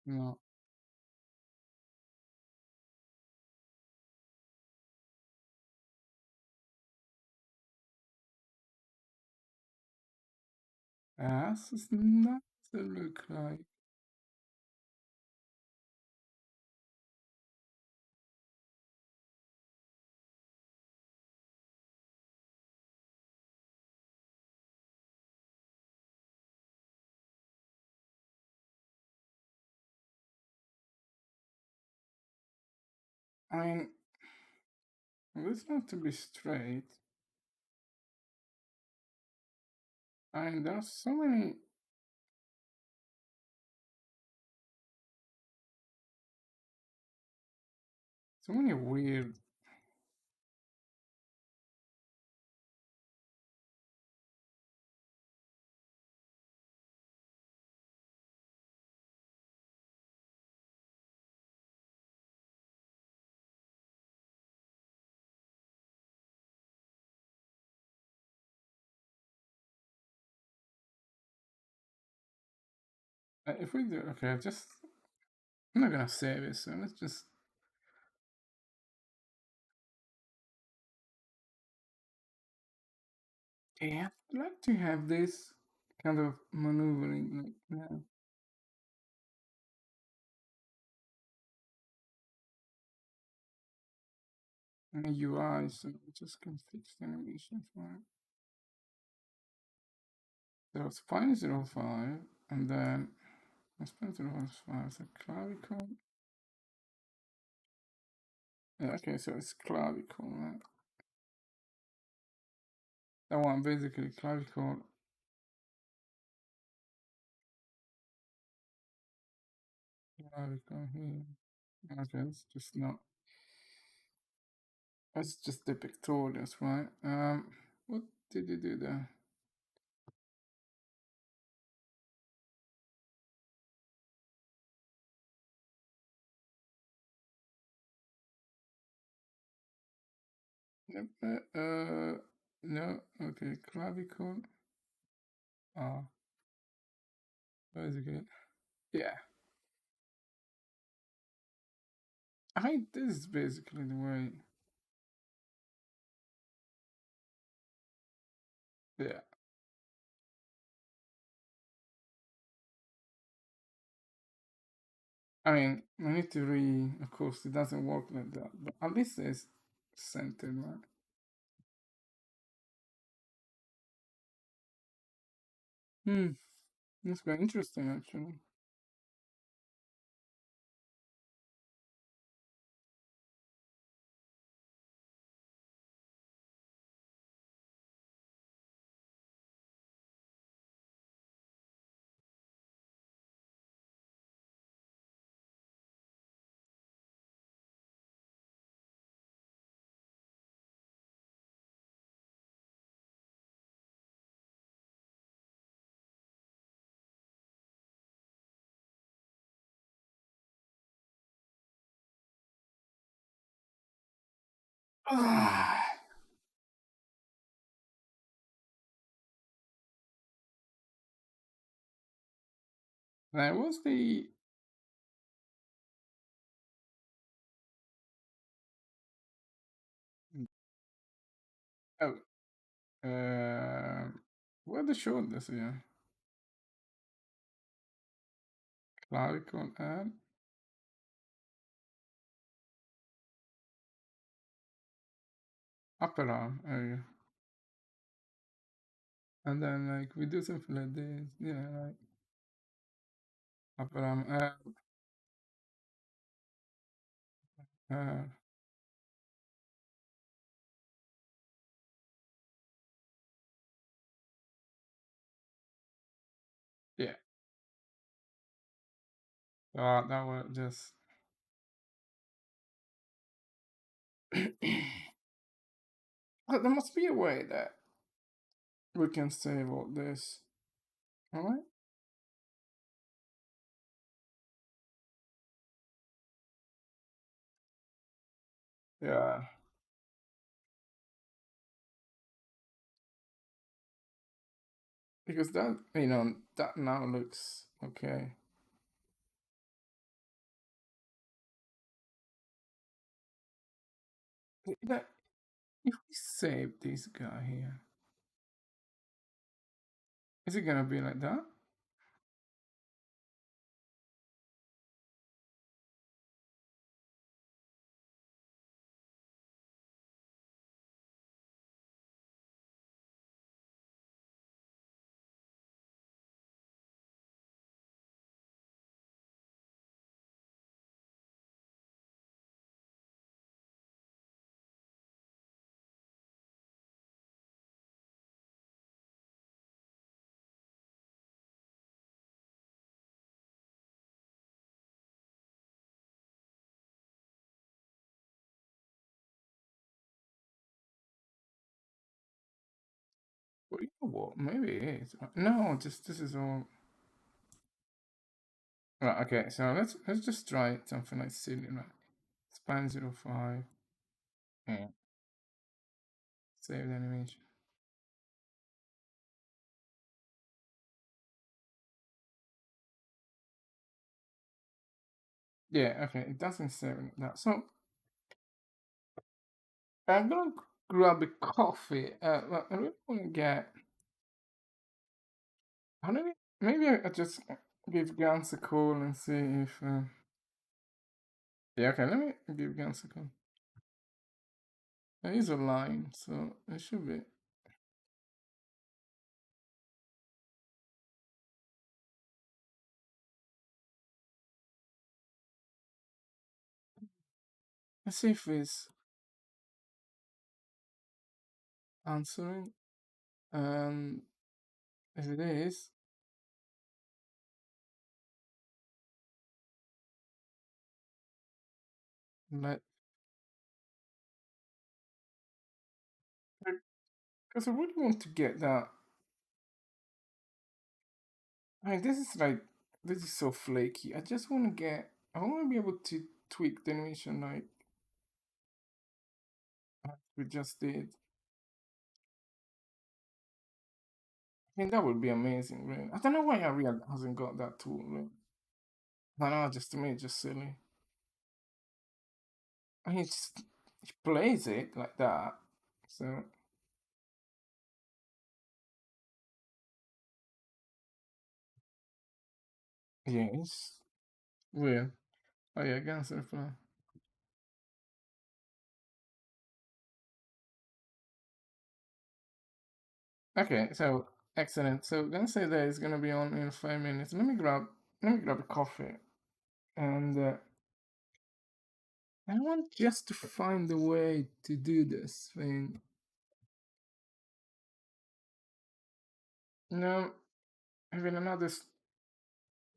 No. Das ist not to look like. I mean, this not to be straight. I mean, there's so many weird. If we do, okay, I'm not gonna save it, so let's just. Yeah, I'd like to have this kind of maneuvering, like, in a UI, so we just can fix the animation for it. So spine 05, and then spine 05 is a clavicle. Yeah, okay, so it's clavicle, right? That one basically clavicle. Clavicle here. Okay, it's just not. It's just the pictorials, right? What did you do there? Yep, no, okay, clavicle. Oh, basically, yeah. I think this is basically the way. Yeah. I mean, I need to of course, it doesn't work like that, but at least it's centered, right? Hmm, that's quite interesting, actually. Ah, that was the. Oh, what the shoulders here? Clavicle and upper arm area. And then, like, we do something like this, like upper arm, uh, yeah. That was just. But there must be a way that we can save all this. Alright? Yeah. Because that, that now looks okay. That, if we save this guy here, is it gonna be like that? Well, you know what? Maybe it is. No, just this is all. Right. Okay. So let's just try something like silly, right? Span 05. Yeah. Save the animation. Yeah. Okay. It doesn't save that. So I'm gonna grab a coffee. I really want to get. How do we, maybe I just give Gans a call and see if. Yeah. Okay. Let me give Gans a call. He's online, so it should be. Let's see if he's answering. And if it is, let. Because I really want to get that. I mean, this is like. This is so flaky. I just want to get. I want to be able to tweak the animation like we just did. I think that would be amazing, really. I don't know why Ariel hasn't got that tool, really. I know, just to me, it's just silly. I mean, he plays it like that. So, yeah, it's weird. Oh, yeah, Ganser plan. Okay, so excellent. So gonna say that it's gonna be on in 5 minutes. Let me grab a coffee, and I want just to find a way to do this thing. No, having another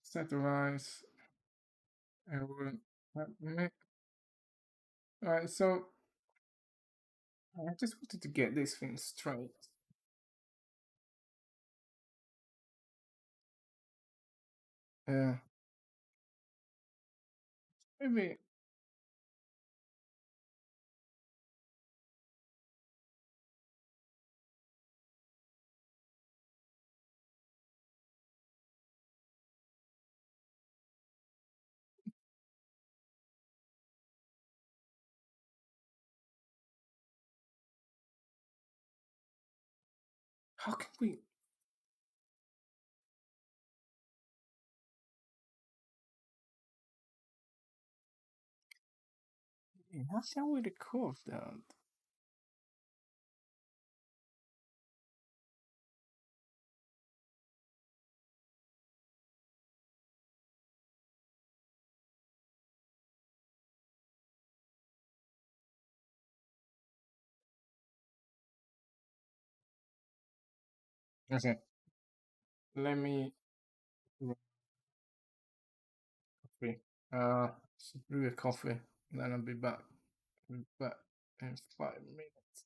set of eyes. I will. Alright, so I just wanted to get this thing straight. Uh, maybe. How can we? How can we record that? Okay, let me. Coffee. So brew a coffee, then I'll be back. Back in 5 minutes.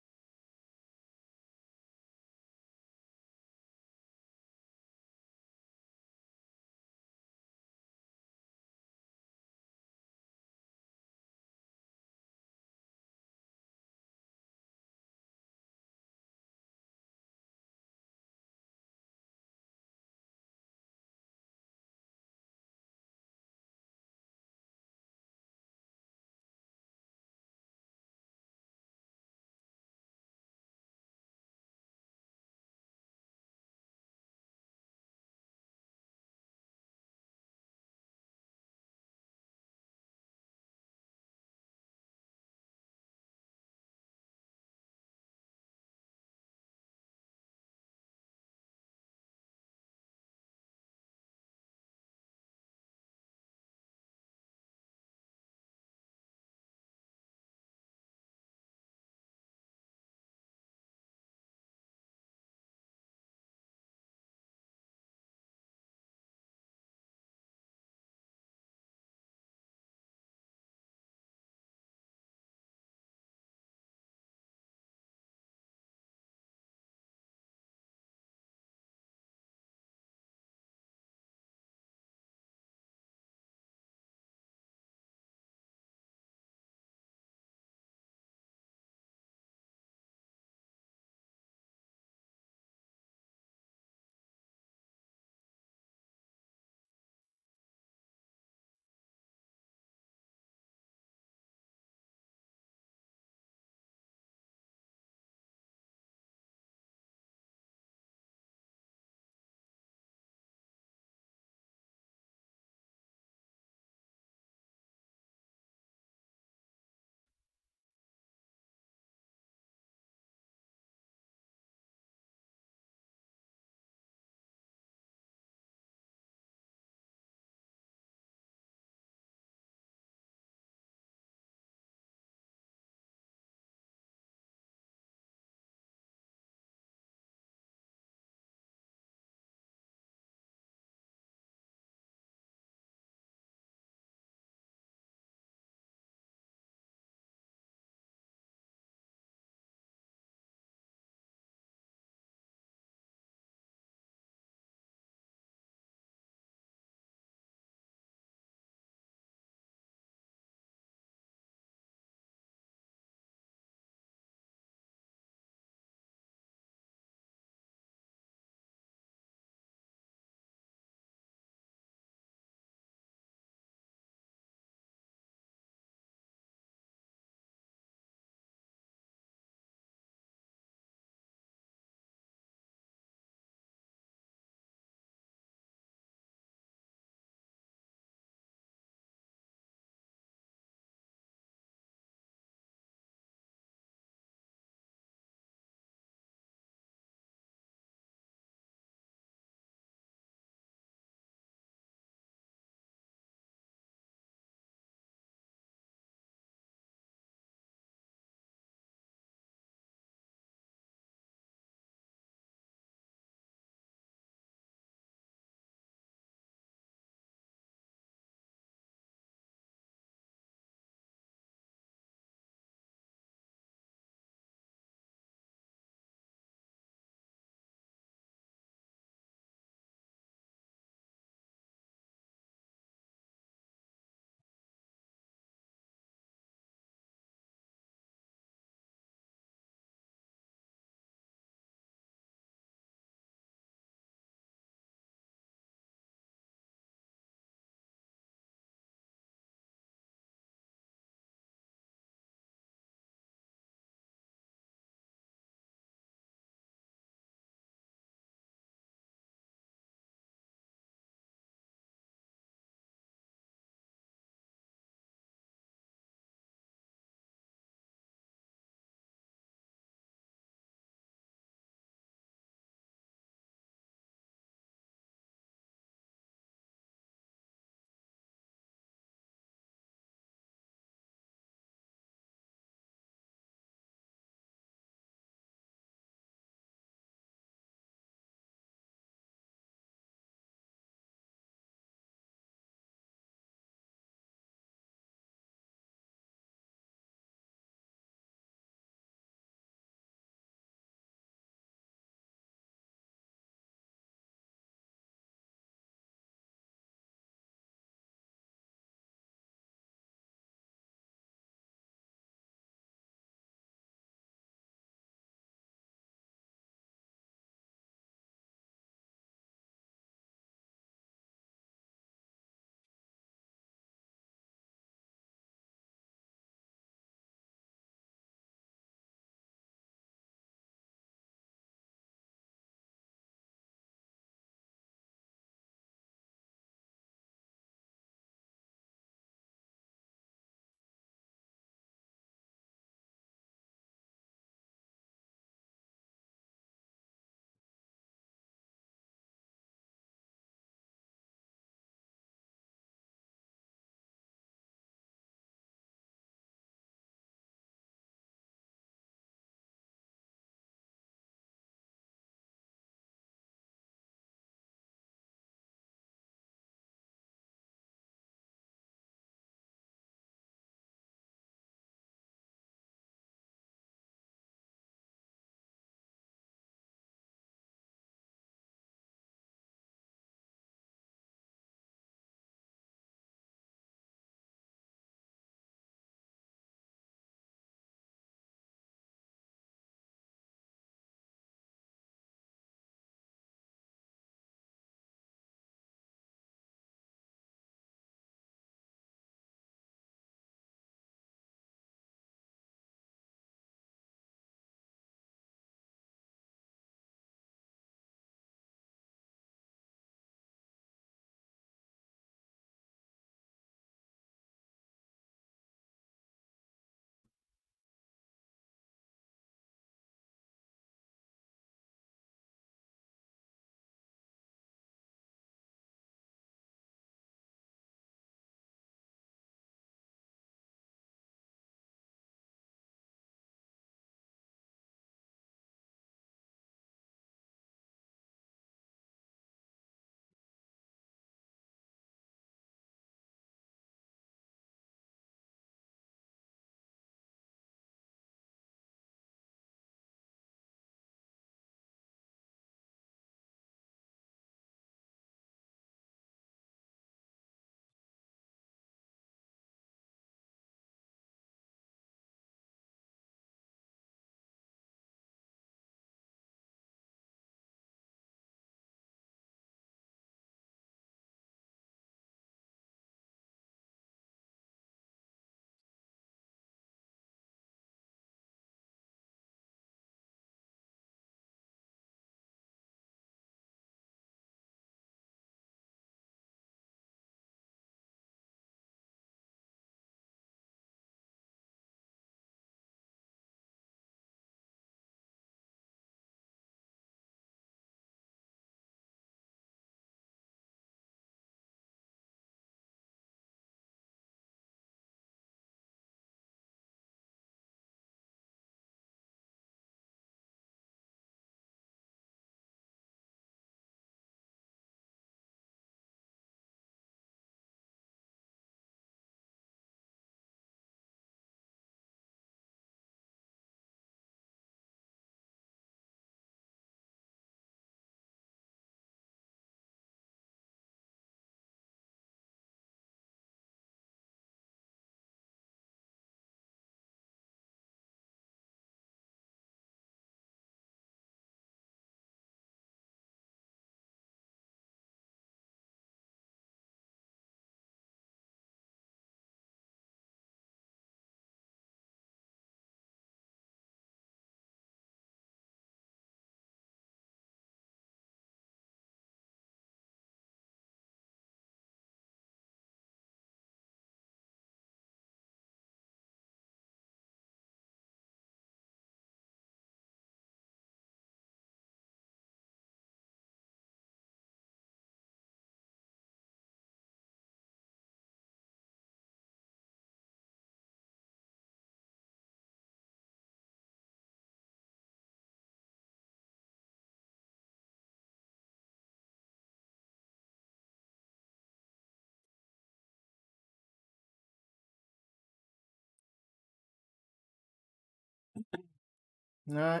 No,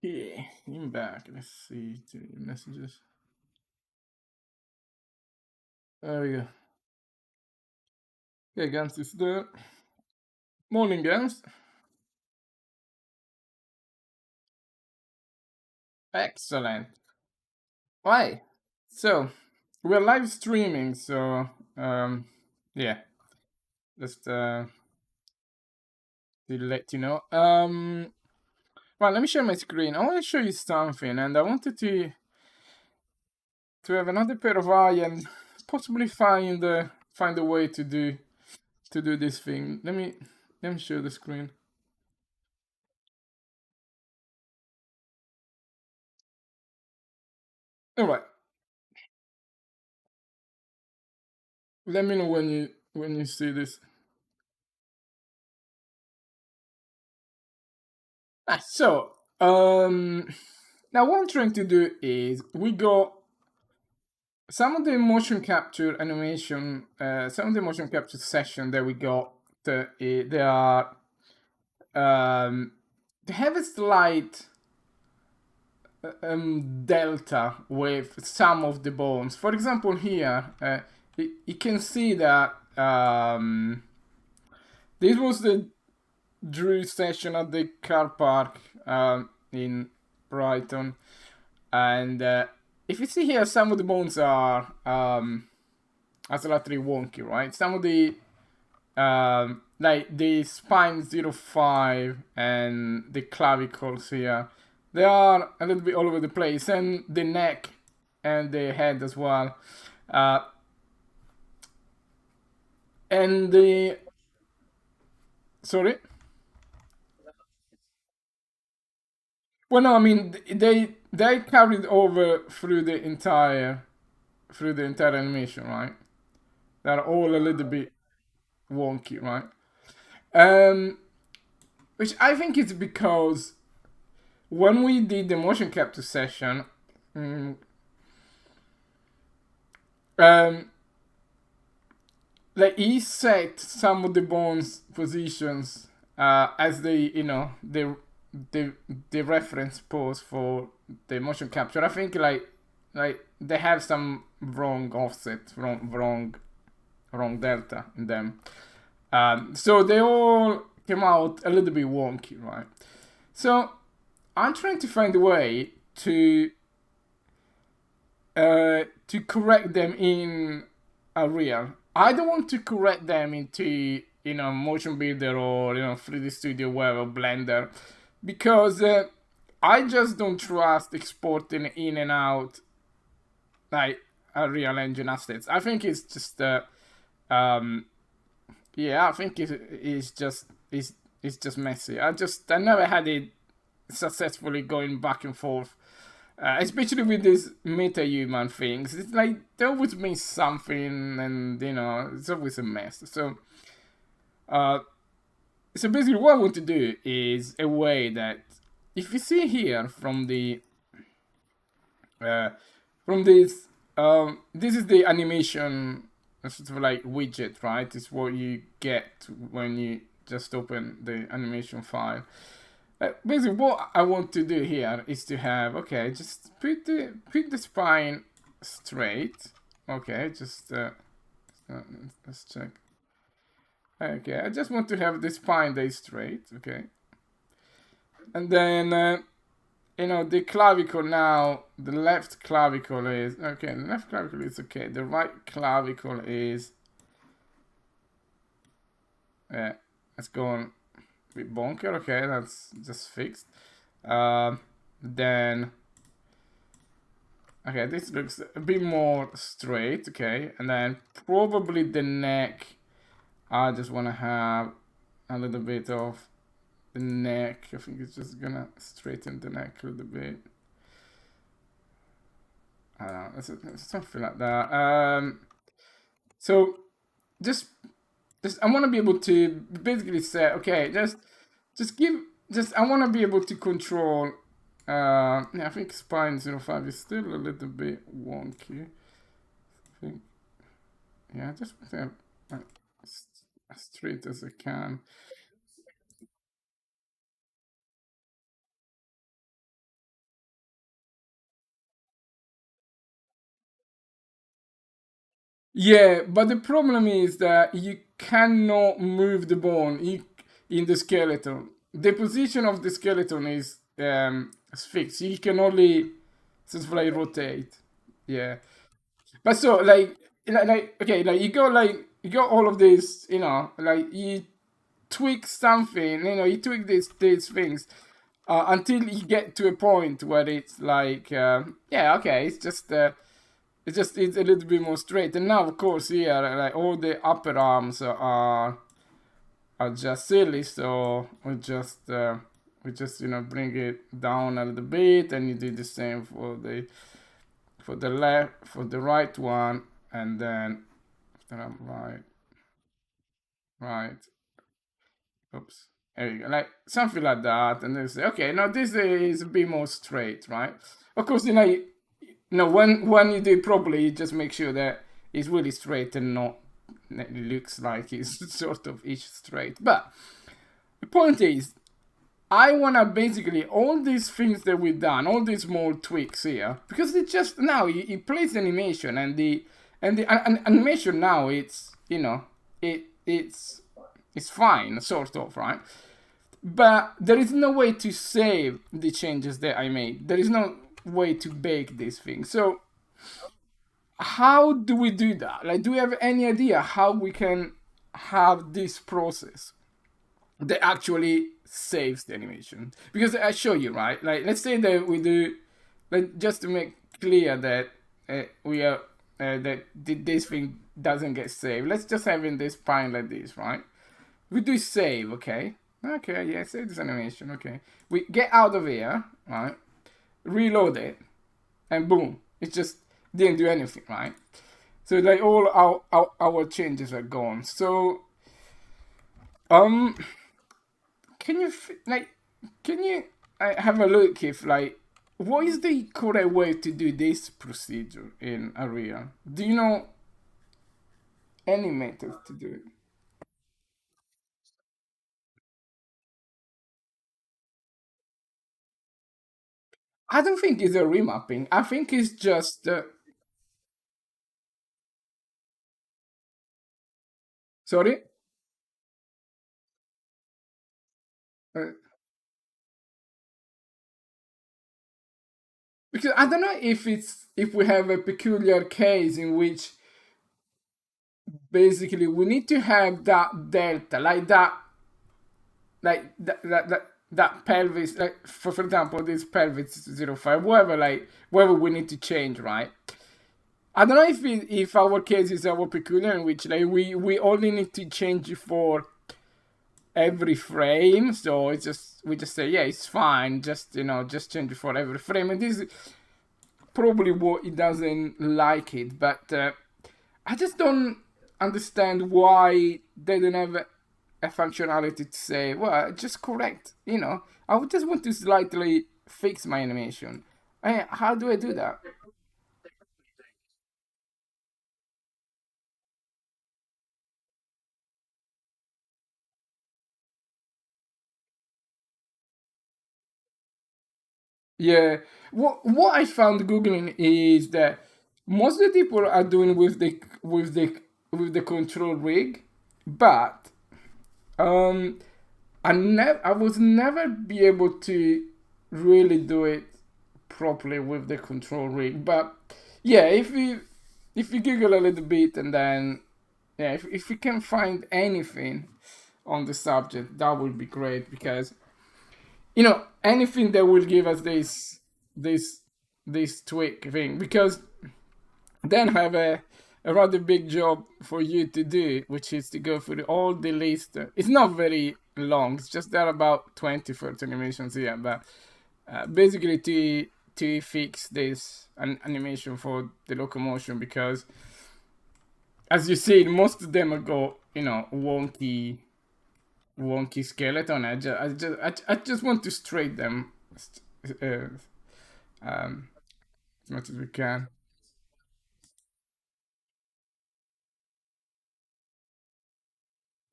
okay, I'm back. Let's see the messages. There we go. Okay, Gans is there. Morning, Gans. Excellent. Why? So, we're live streaming, so yeah, just to let you know. Well, let me share my screen. I want to show you something, and I wanted to have another pair of eye and possibly find a way to do this thing. Let me show the screen. All right. Let me know when you see this. So now what I'm trying to do is we got some of the motion capture animation, some of the motion capture session that we got. They are they have a slight delta with some of the bones. For example, here you can see that this was the Drew session at the car park in Brighton, and if you see here, some of the bones are slightly wonky, right? Some of the like the spine 05 and the clavicles here, they are a little bit all over the place, and the neck and the head as well. And the sorry. Well, no, I mean they carried over through the entire animation, right? They're all a little bit wonky, right? Um, which I think is because when we did the motion capture session, um, like he set some of the bones positions as the the reference pose for the motion capture. I think like they have some wrong offset, wrong delta in them. So they all came out a little bit wonky, right? So I'm trying to find a way to correct them in Unreal. I don't want to correct them into Motion Builder or 3D Studio, whatever, Blender, because I just don't trust exporting in and out like Unreal Engine assets. I think it's just yeah, I think it's just messy. I never had it successfully going back and forth. Especially with these meta-human things, it's like they always miss something, and it's always a mess. Uh, so basically, what I want to do is a way that, if you see here from this is the animation sort of like widget, right? It's what you get when you just open the animation file. Basically, what I want to do here is to have, okay, just put the spine straight. Okay, just let's check. Okay, I just want to have the spine day straight. Okay, and then the clavicle now. The left clavicle is okay. The left clavicle is okay. The right clavicle is it's going a bit bonker. Okay, that's just fixed. Then okay, this looks a bit more straight. Okay, and then probably the neck. I just want to have a little bit of the neck. I think it's just gonna straighten the neck a little bit. I don't know, something like that. So just I want to be able to basically say, okay, just I want to be able to control. Yeah, I think spine 05 is still a little bit wonky. I think, yeah, I just want to have as straight as I can. Yeah, but the problem is that you cannot move the bone in the skeleton. The position of the skeleton is fixed. You can only sort of like rotate. Yeah, but so like okay, like you got all of this, like you tweak something, you tweak these things until you get to a point where it's like yeah, okay, it's a little bit more straight. And now, of course, here, like all the upper arms are just silly. So we just bring it down a little bit, and you do the same for the right one, and then right. Oops. There you go. Like something like that, and then say, okay, now this is a bit more straight, right? Of course, when you do it properly, you just make sure that it's really straight and not it looks like it's sort of each straight. But the point is, I wanna basically all these things that we've done, all these small tweaks here, because it just now it plays animation and the animation now it's fine, sort of, right? But there is no way to save the changes that I made. There is no way to bake this thing. So how do we do that? Like, do we have any idea how we can have this process that actually saves the animation? Because I show you, right? Like, let's say that we do, like, just to make clear that we are that this thing doesn't get saved. Let's just have in this spine like this, right? We do save, okay? Okay, yeah, save this animation, okay. We get out of here, right? Reload it, and boom, it just didn't do anything, right? So like all our changes are gone. So um, can you like can you have a look if like what is the correct way to do this procedure in Unreal? Do you know any method to do it? I don't think it's a remapping. I think it's just sorry. Uh, because I don't know if we have a peculiar case in which basically we need to have that delta that pelvis like for example this pelvis 05 whatever we need to change, right? I don't know if our case is our peculiar in which like we only need to change it for every frame, so it's just we just say yeah it's fine, just change it for every frame, and this is probably what it doesn't like it, but I just don't understand why they don't have a functionality to say, well, just correct. I would just want to slightly fix my animation. How do I do that? Yeah. What I found googling is that most of the people are doing with the control rig, but um I was never be able to really do it properly with the control rig. But yeah, if you Google a little bit and then yeah, if you can find anything on the subject, that would be great because anything that will give us this this tweak thing because then I have a rather big job for you to do, which is to go through all the list. It's not very long. It's just there are about 20 30 animations here, but basically to fix this animation for the locomotion because as you see, most of them are go wonky skeleton. I just want to straight them uh, um, as much as we can.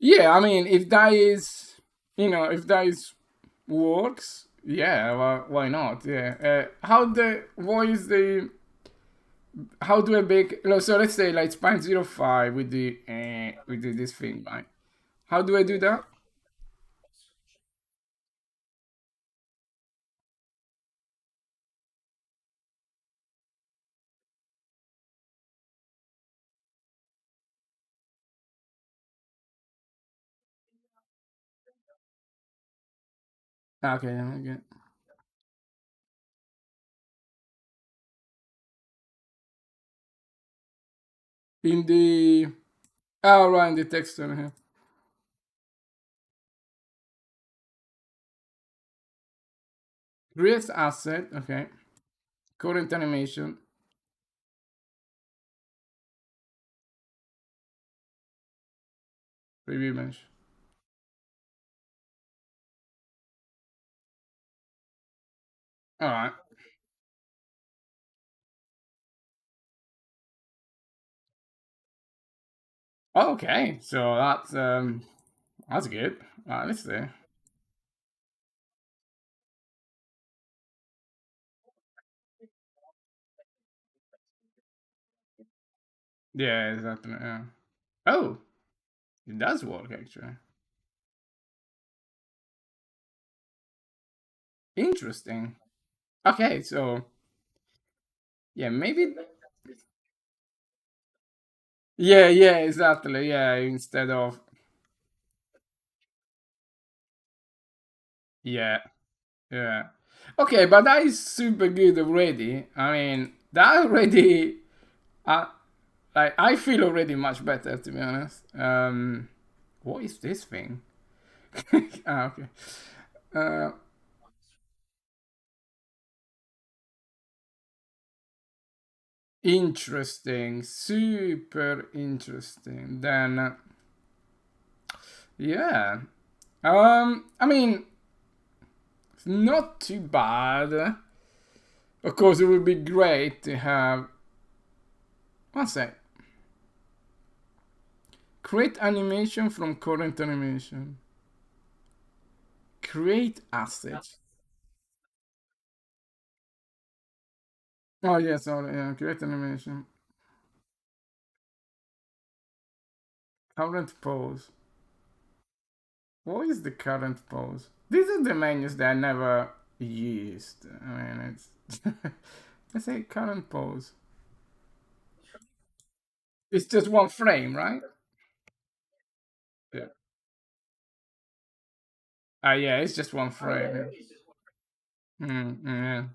Yeah, I mean, if that is works, yeah, well, why not? Yeah. What is how do I make? No, so let's say like it's 0.05 with the this thing, right? How do I do that? Okay, okay. In the right in the texture here. Create asset. Okay. Current animation. Preview mesh. All right. Okay, so that's good. Let's see. Yeah, exactly. Yeah. Oh, it does work actually. Interesting. Okay, so yeah, maybe. Yeah, yeah, exactly. Yeah, instead of yeah, yeah. Okay, but that is super good already. I mean, that already. Uh, like I feel already much better to be honest. What is this thing? Okay. Uh, Interesting. Super interesting. Then, yeah. I mean, not too bad. Of course, it would be great to have. One sec. Create animation from current animation. Create assets. Oh, yeah, sorry. Yeah, create animation. Current pose. What is the current pose? These are the menus that I never used. I mean, it's. Let's say current pose. It's just one frame, right? Yeah. Yeah, it's just one frame. Yeah.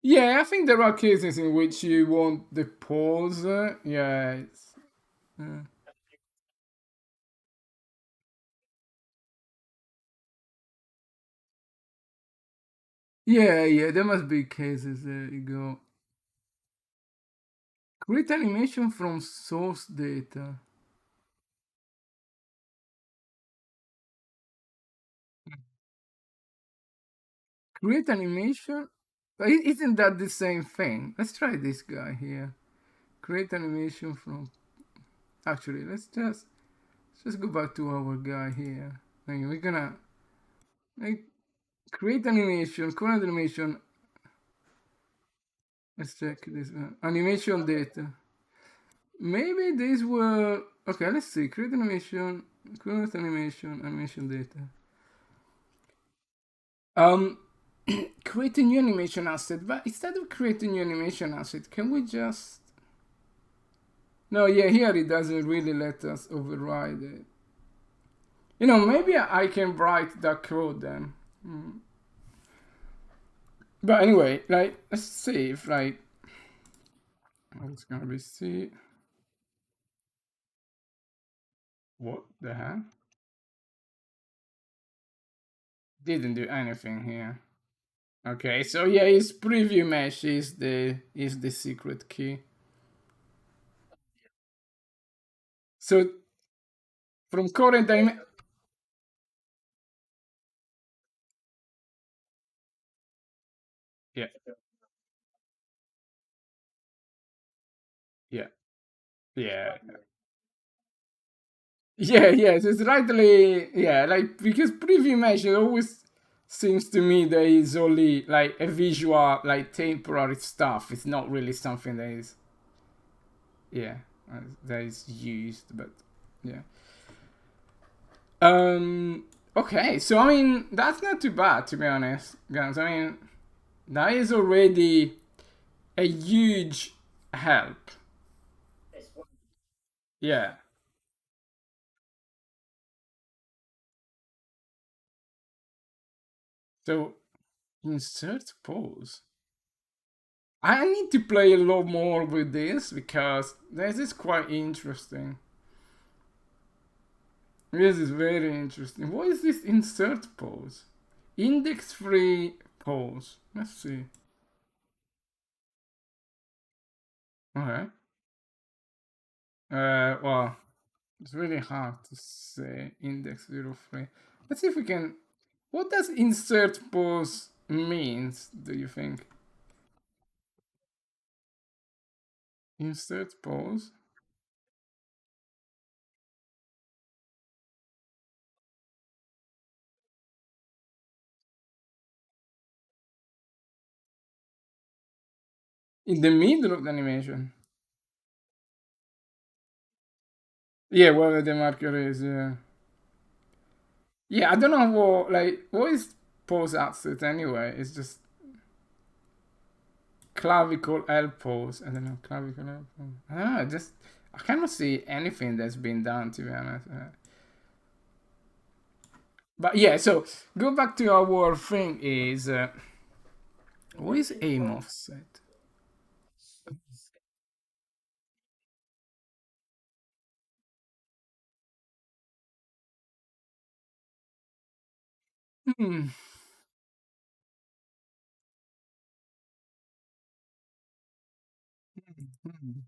Yeah, I think there are cases in which you want the pause. Yeah, uh, yeah. There must be cases. There you go. Create animation from source data. Create animation. But isn't that the same thing? Let's try this guy here. Create animation from. Actually, let's just go back to our guy here. I mean, we're gonna like, create animation. Current animation. Let's check this animation data. Maybe these were okay. Let's see. Create animation, current animation, animation data. Um, create a new animation asset. But instead of creating a new animation asset, can we just? No, yeah. Here it doesn't really let us override it. Maybe I can write that code then. But anyway, like let's see if like it's gonna be C. What the hell? Didn't do anything here. Okay, so yeah, his preview mesh is the secret key. So from current time, yeah, yeah. Yeah. Yeah, yes, it's slightly, yeah, like because preview mesh it always seems to me that is only like a visual, like temporary stuff. It's not really something that is, yeah, that is used, but yeah. Okay, so I mean that's not too bad to be honest, guys. I mean that is already a huge help. Yeah. So insert pose. I need to play a lot more with this because this is quite interesting. This is very interesting. What is this insert pose? Index free pose. Let's see. Okay. Well, it's really hard to say index zero free. Let's see if we can. What does insert pose means? Do you think? Insert pose in the middle of the animation. Yeah, wherever the marker is. Yeah. Yeah, I don't know what what is pose asset anyway. It's just clavicle L pose. I don't know clavicle L pose. I don't know. Just I cannot see anything that's been done to be honest. But yeah, so go back to our thing. Is what is aim offset? Hmm. Hmm.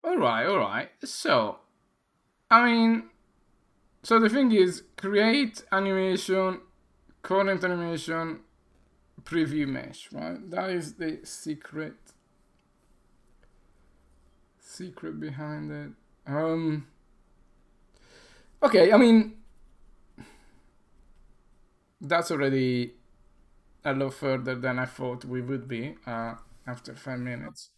All right, all right. So I mean, so the thing is, create animation, current animation, preview mesh, right? That is the secret behind it. Okay, I mean that's already a lot further than I thought we would be after 5 minutes.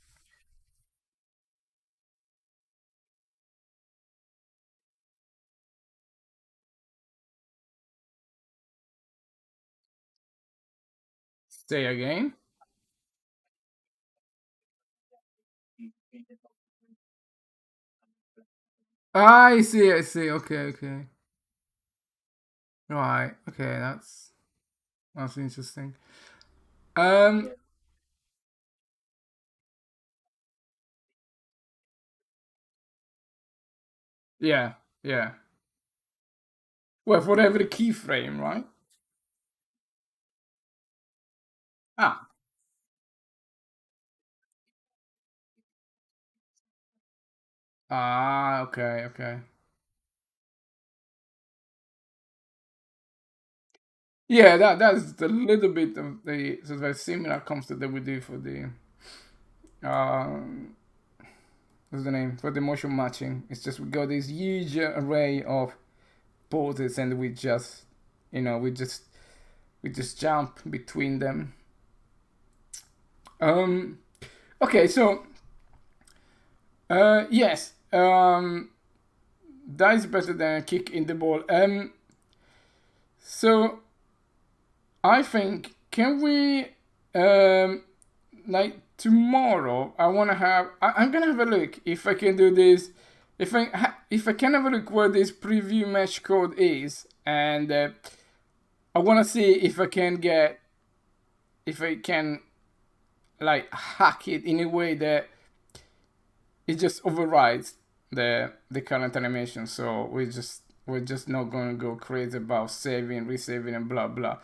Say again. I see, I see. Okay, okay. Right. Okay, that's interesting. Um yeah, yeah. Well, for every keyframe, right? Ah. Ah, okay, okay. Yeah, that's a little bit of the sort of a similar concept that we do for the um what's the name for the motion matching. It's just we got this huge array of poses and we just we just jump between them. Um, okay, so yes, that is better than a kick in the ball. So I think can we like tomorrow? I want to have. I'm gonna have a look if I can do this. If I can have a look where this preview mesh code is, and I want to see if I can like hack it in a way that it just overrides the current animation. So we're just not gonna go crazy about saving, resaving, and blah blah.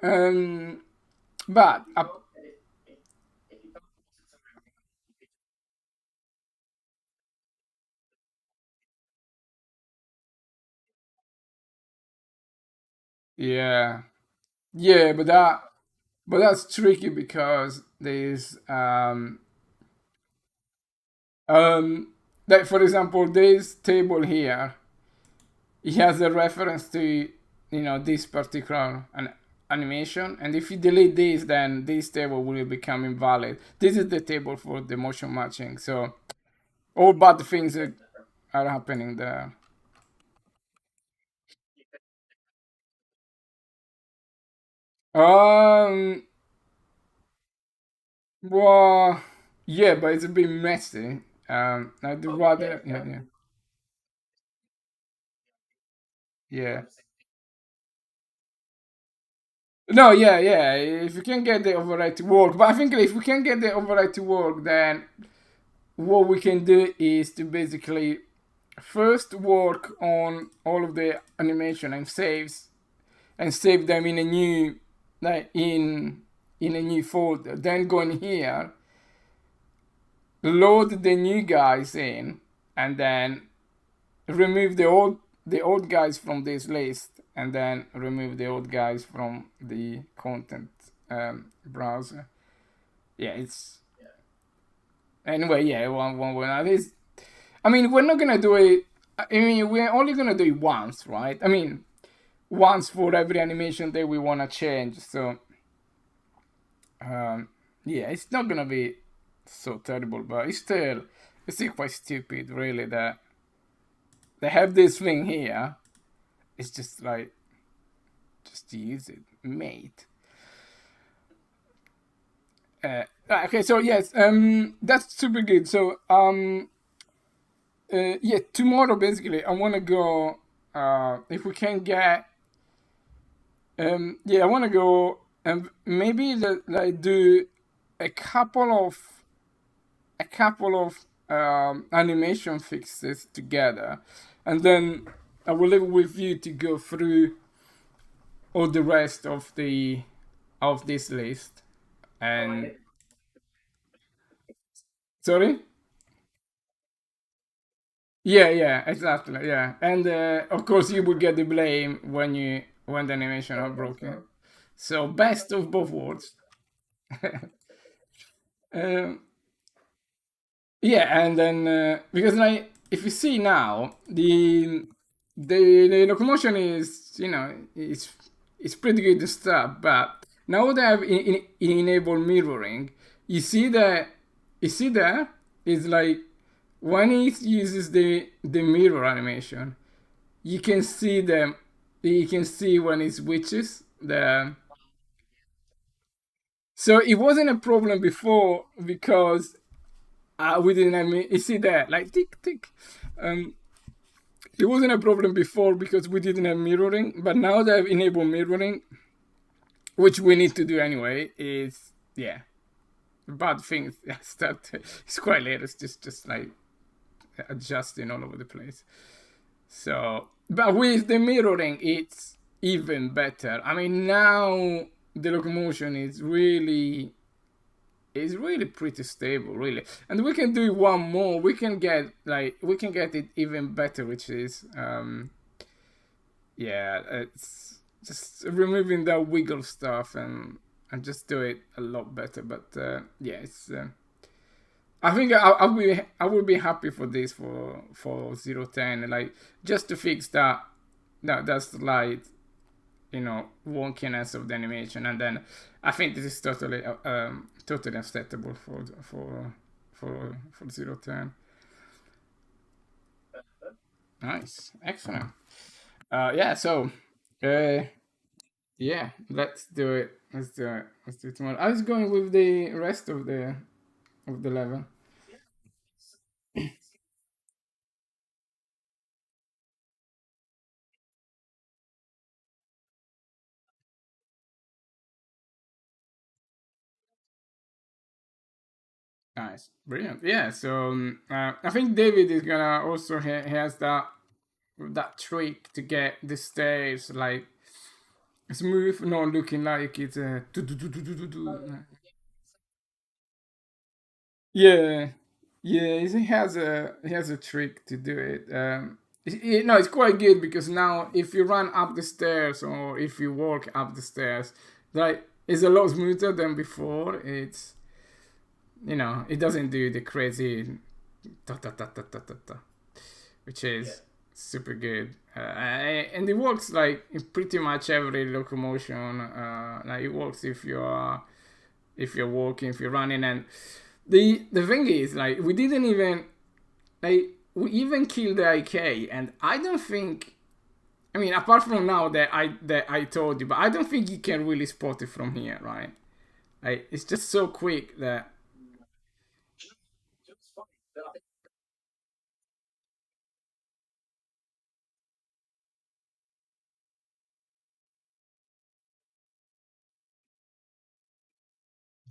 Um, but yeah, yeah, but that's tricky because there's Like for example, this table here, it has a reference to this particular animation, and if you delete this, then this table will become invalid. This is the table for the motion matching, so all bad things are happening there. Um, well, yeah, but it's a bit messy. I'd rather, yeah. No, yeah, yeah. If we can get the override to work, but I think if we can get the override to work, then what we can do is to basically first work on all of the animation and saves, and save them in a new, like in a new folder. Then go in here, load the new guys in, and then remove the old guys from this list, and then remove the old guys from the content browser. Yeah, it's anyway. Yeah, one. At least, I mean, we're not gonna do it. I mean, we're only gonna do it once, right? I mean, once for every animation that we wanna change. So, yeah, it's not gonna be so terrible, but it's still quite stupid, really. That they have this thing here. It's just like, just to use it, mate. Okay, so yes, that's super good. So, yeah, tomorrow basically, I want to go. If we can get, yeah, I want to go and maybe like do a couple of animation fixes together, and then I will leave it with you to go through all the rest of this list. And sorry. Yeah, yeah, exactly. Yeah, and of course you would get the blame when the animation are broken. So best of both worlds. um, yeah, and then because like if you see now the locomotion is it's pretty good stuff, but now they have enable mirroring. You see that there is like when it uses the mirror animation, you can see them. You can see when it switches the. So it wasn't a problem before because we didn't have. You see that like tick tick. Um, it wasn't a problem before because we didn't have mirroring, but now they have enabled mirroring, which we need to do anyway. Is yeah, bad things start. It's quite late. It's just like adjusting all over the place. So, but with the mirroring, it's even better. I mean, now the locomotion is really pretty stable, really. And we can do one more. We can get it even better, which is yeah, it's just removing that wiggle stuff and just do it a lot better. But yeah, it's. I think I will be happy for this for 010, like just to fix that slight wonkiness of the animation, and then I think this is totally acceptable for 010. Nice, excellent. Yeah, so uh, yeah, let's do it. Let's do it tomorrow. I was going with the rest of the level. Nice, brilliant. Yeah, so I think David is gonna also he has that trick to get the stairs like smooth, not looking like it's yeah, yeah. He has a trick to do it. No, it's quite good because now if you run up the stairs or if you walk up the stairs, like it's a lot smoother than before. It doesn't do the crazy ta ta ta ta ta ta ta, which is super good. And it works like in pretty much every locomotion. Like it works if you're walking, if you're running, and the thing is, like, we didn't even like we even killed the IK, and I don't think. I mean, apart from now that I told you, but I don't think you can really spot it from here, right? Like, it's just so quick that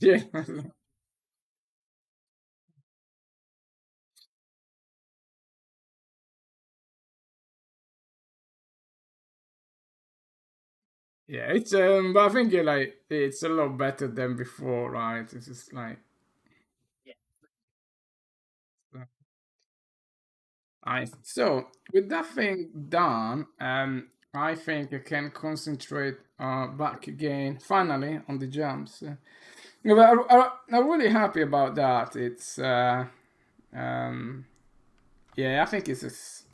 yeah, yeah. It's but I think like it's a lot better than before, right? It's just like I so with that thing done, I think I can concentrate back again finally on the jumps. Yeah, but I'm really happy about that. It's um, yeah, I think it's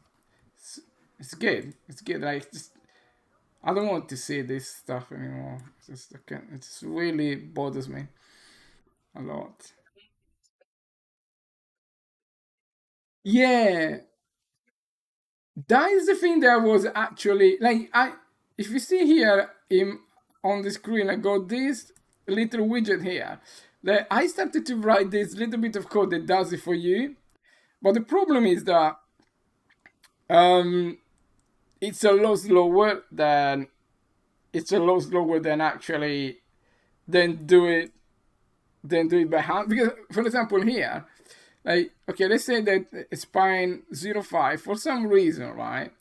good. It's good. Like just I don't want to see this stuff anymore. It's just I can't, it just really bothers me a lot. Yeah, that is the thing that was actually like I. If you see here in on the screen, I got this little widget here. That I started to write this little bit of code that does it for you, but the problem is that um, it's a lot slower than actually than do it by hand. Because for example here, like okay, let's say that spine 05 for some reason, right?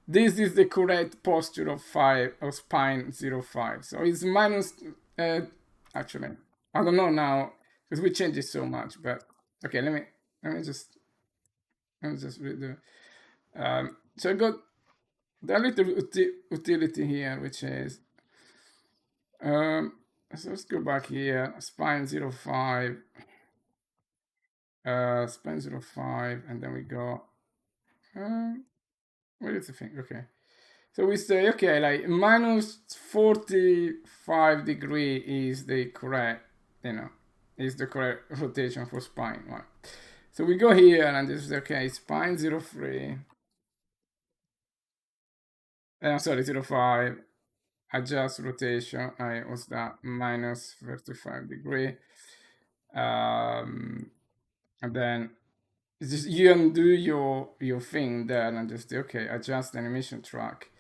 This is the correct posture of five of spine 05. So it's minus uh, actually I don't know now because we changed it so much, but okay, let me just redo. So I got the little utility here, which is um, so let's go back here, spine 05, spine 05, and then we go, um, what is the thing? Okay. So we say, okay, like minus 45 degree is the correct, you know, is the correct rotation for spine, right? So we go here and just, okay, spine 03, I'm sorry, 05, adjust rotation, I was that minus 35 degree. Um, and then it's just you undo your thing there and just okay, adjust the animation track.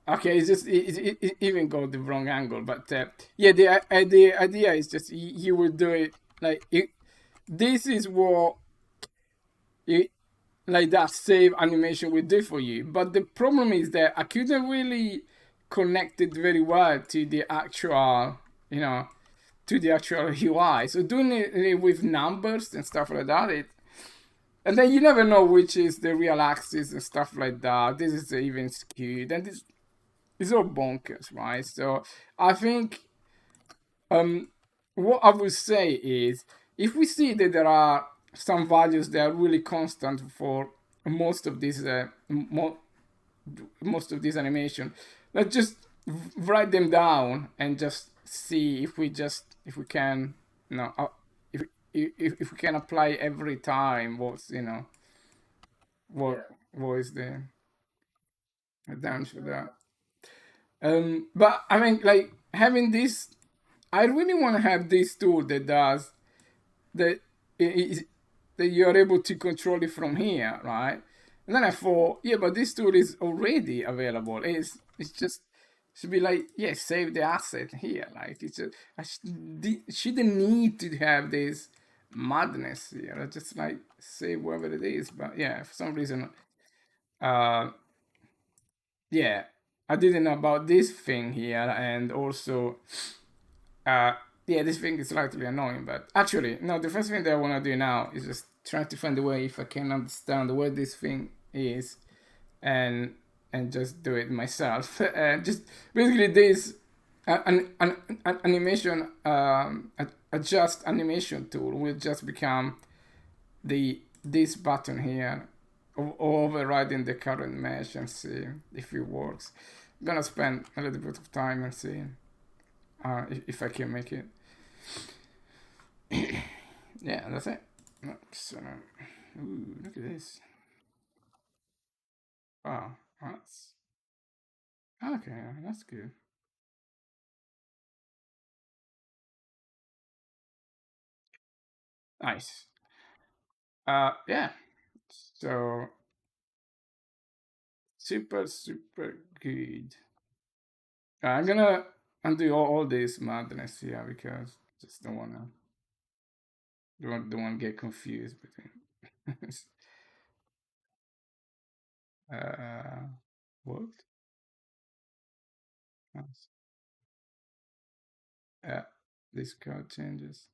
Okay, it's just it even got the wrong angle, but yeah, the idea is just you would do it like this is what it, like that save animation will do for you. But the problem is that I couldn't really connect it very well to the actual, you know, to the actual UI. So doing it with numbers and stuff like that, and then you never know which is the real axis and stuff like that. This is even skewed, and this is all bonkers, right? So I think what I would say is if we see that there are some values that are really constant for most of these most of these animation, let's just write them down and just see if we can you know if we can apply every time what's you know what is the advantage for that. But I mean, like having this, I really want to have this tool that does that is that you are able to control it from here, right? And then I thought, yeah, but this tool is already available. It's just should be like, yeah, save the asset here. Like it's just shouldn't need to have this madness here. I just like save whatever it is. But yeah, for some reason, uh, yeah, I didn't know about this thing here, and also Uh, yeah, this thing is slightly annoying, but actually, no, the first thing that I want to do now is just try to find a way if I can understand where this thing is and just do it myself. Just basically this an animation adjust animation tool will just become this button here, overriding the current mesh and see if it works. I'm gonna spend a little bit of time and see if I can make it. Yeah, that's it. So, ooh, look at this. Wow, that's okay. That's good. Nice. Yeah. So super good. I'm gonna undo all this madness here because just don't want to get confused between. uh, what? Nice. Yeah, this code changes.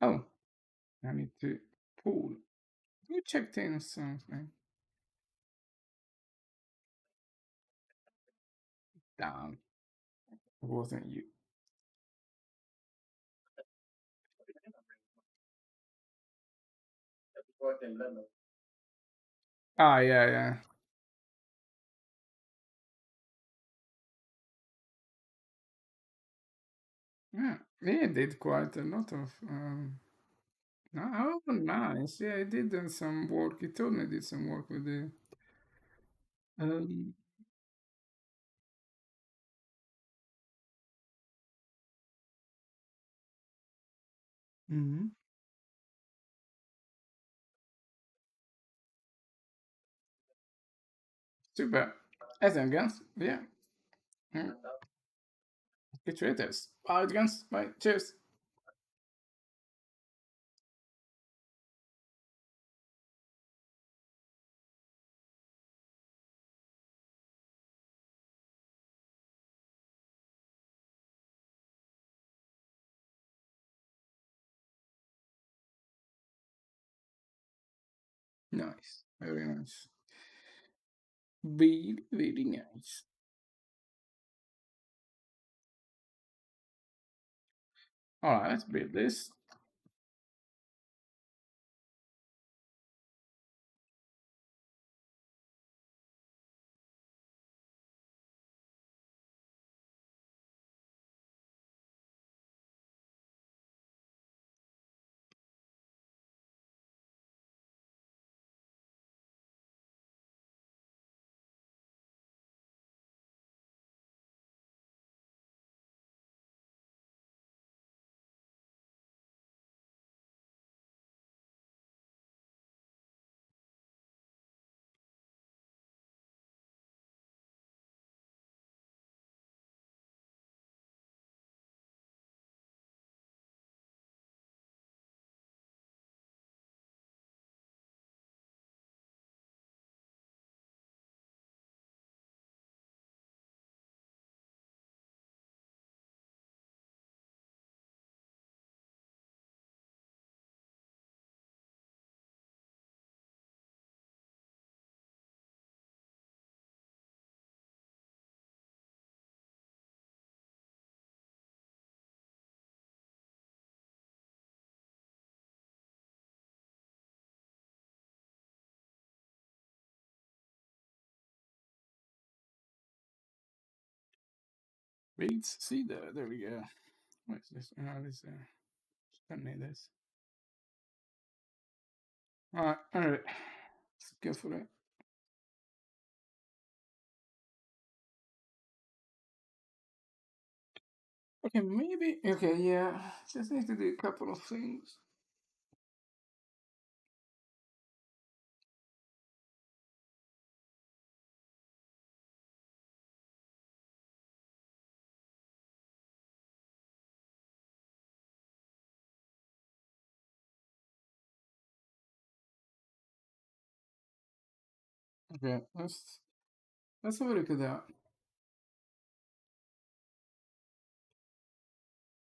Oh, I need to pull. You checked in something. Damn, it wasn't you. Ah, yeah, yeah. Yeah, he did quite a lot of. Oh, nice. Yeah, he did some work. He told me he did some work with the. Um, mhm. Super. Anything else? Yeah. Mm. Get traders. Bye, guys. Bye. Cheers. Nice. Very nice. Very nice. All right, let's build this. Reads. See there. There we go. What's this? Oh, this. Don't need this. All right. All right. Let's go for it. Okay, maybe. Okay, yeah. Just need to do a couple of things. Okay, let's have a look at that.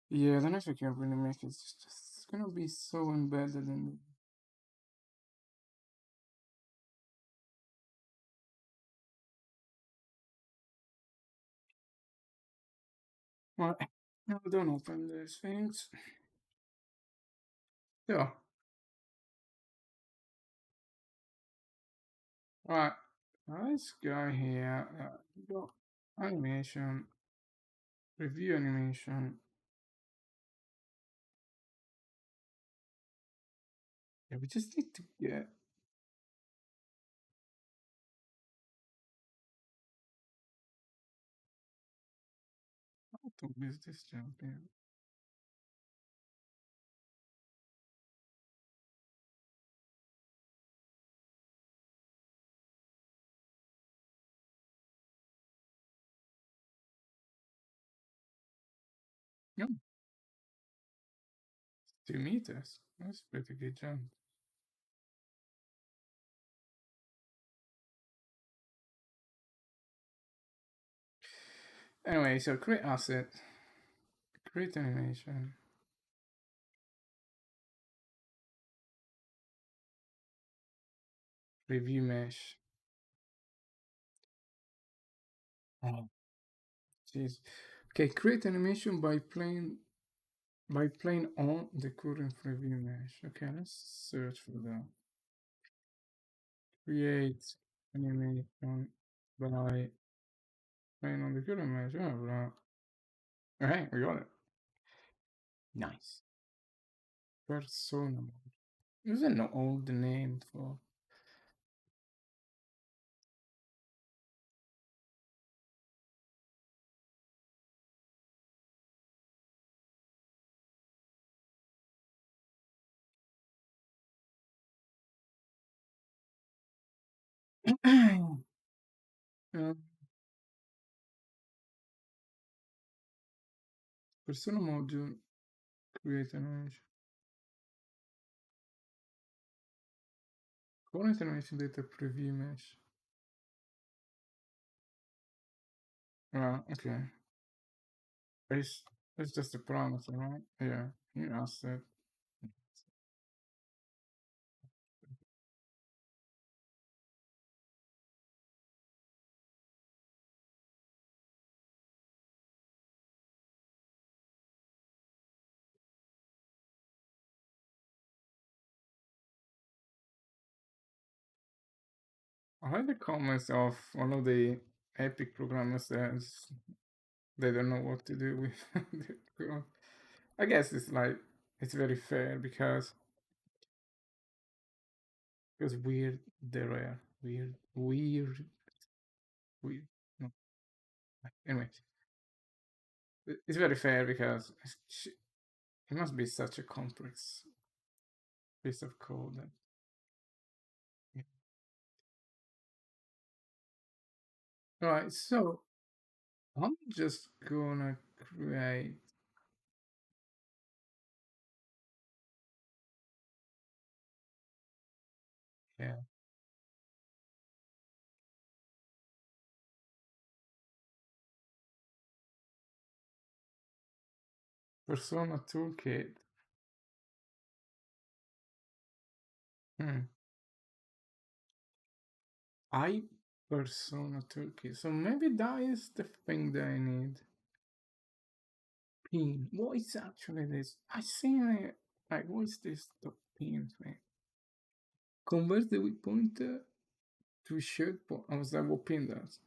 Yeah, the next we can really make it. It's gonna be so embedded in. Well, no, don't open these things. Yeah. Right, let's go here. Go animation, review animation. Yeah, we just need to get how to use this jump here. Yeah, 2 meters. That's a pretty good jump. Anyway, so create asset, create animation, review mesh. Oh, jeez. Okay, create animation by playing on the current review mesh. Okay, let's search for that. Create animation by playing on the current mesh. Oh, blah. Okay, we got it. Nice. Persona mode. Is that not old name for? um, persona module create animation. Current animation data preview mesh. Okay. It's it's just a parameter, right? Yeah. You asked it. I heard the comments of one of the Epic programmers that they don't know what to do with the code. I guess it's very fair because weird they're rare. Weird. No. Anyway, it's very fair because it must be such a complex piece of code. Yeah. All right, so I'm just gonna create. Yeah, Persona Toolkit. Hmm. I Persona Toolkit. So maybe that is the thing that I need. Pin. What is actually this? I seen it. Like, what is this? The pin thing. Convert the weak pointer to shared point. I was like, what pin does?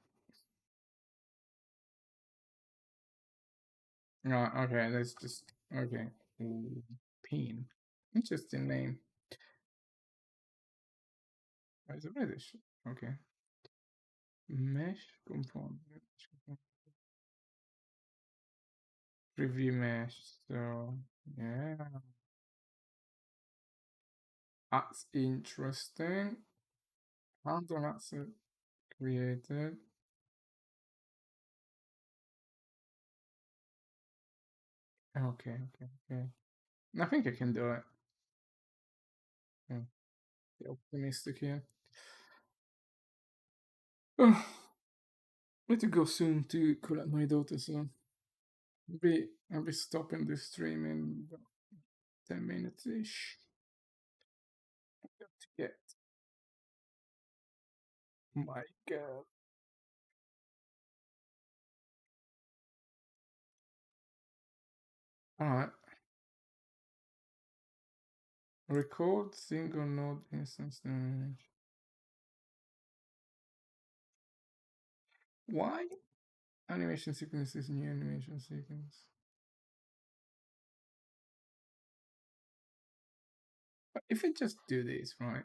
Right. Okay. Let's just. Okay. Pin. Interesting name. Oh, it's a British. Okay. Mesh component. Preview mesh. So yeah, that's interesting. Random asset created. Okay, okay, okay. I think I can do it. Yeah, be optimistic here. Oh, need to go soon to collect my daughter, so I'll be stopping the stream in about 10 minutes ish. Got to get my girl. Alright. Record single node instance image. Why? Animation sequence is new animation sequence. But if I just do this, right?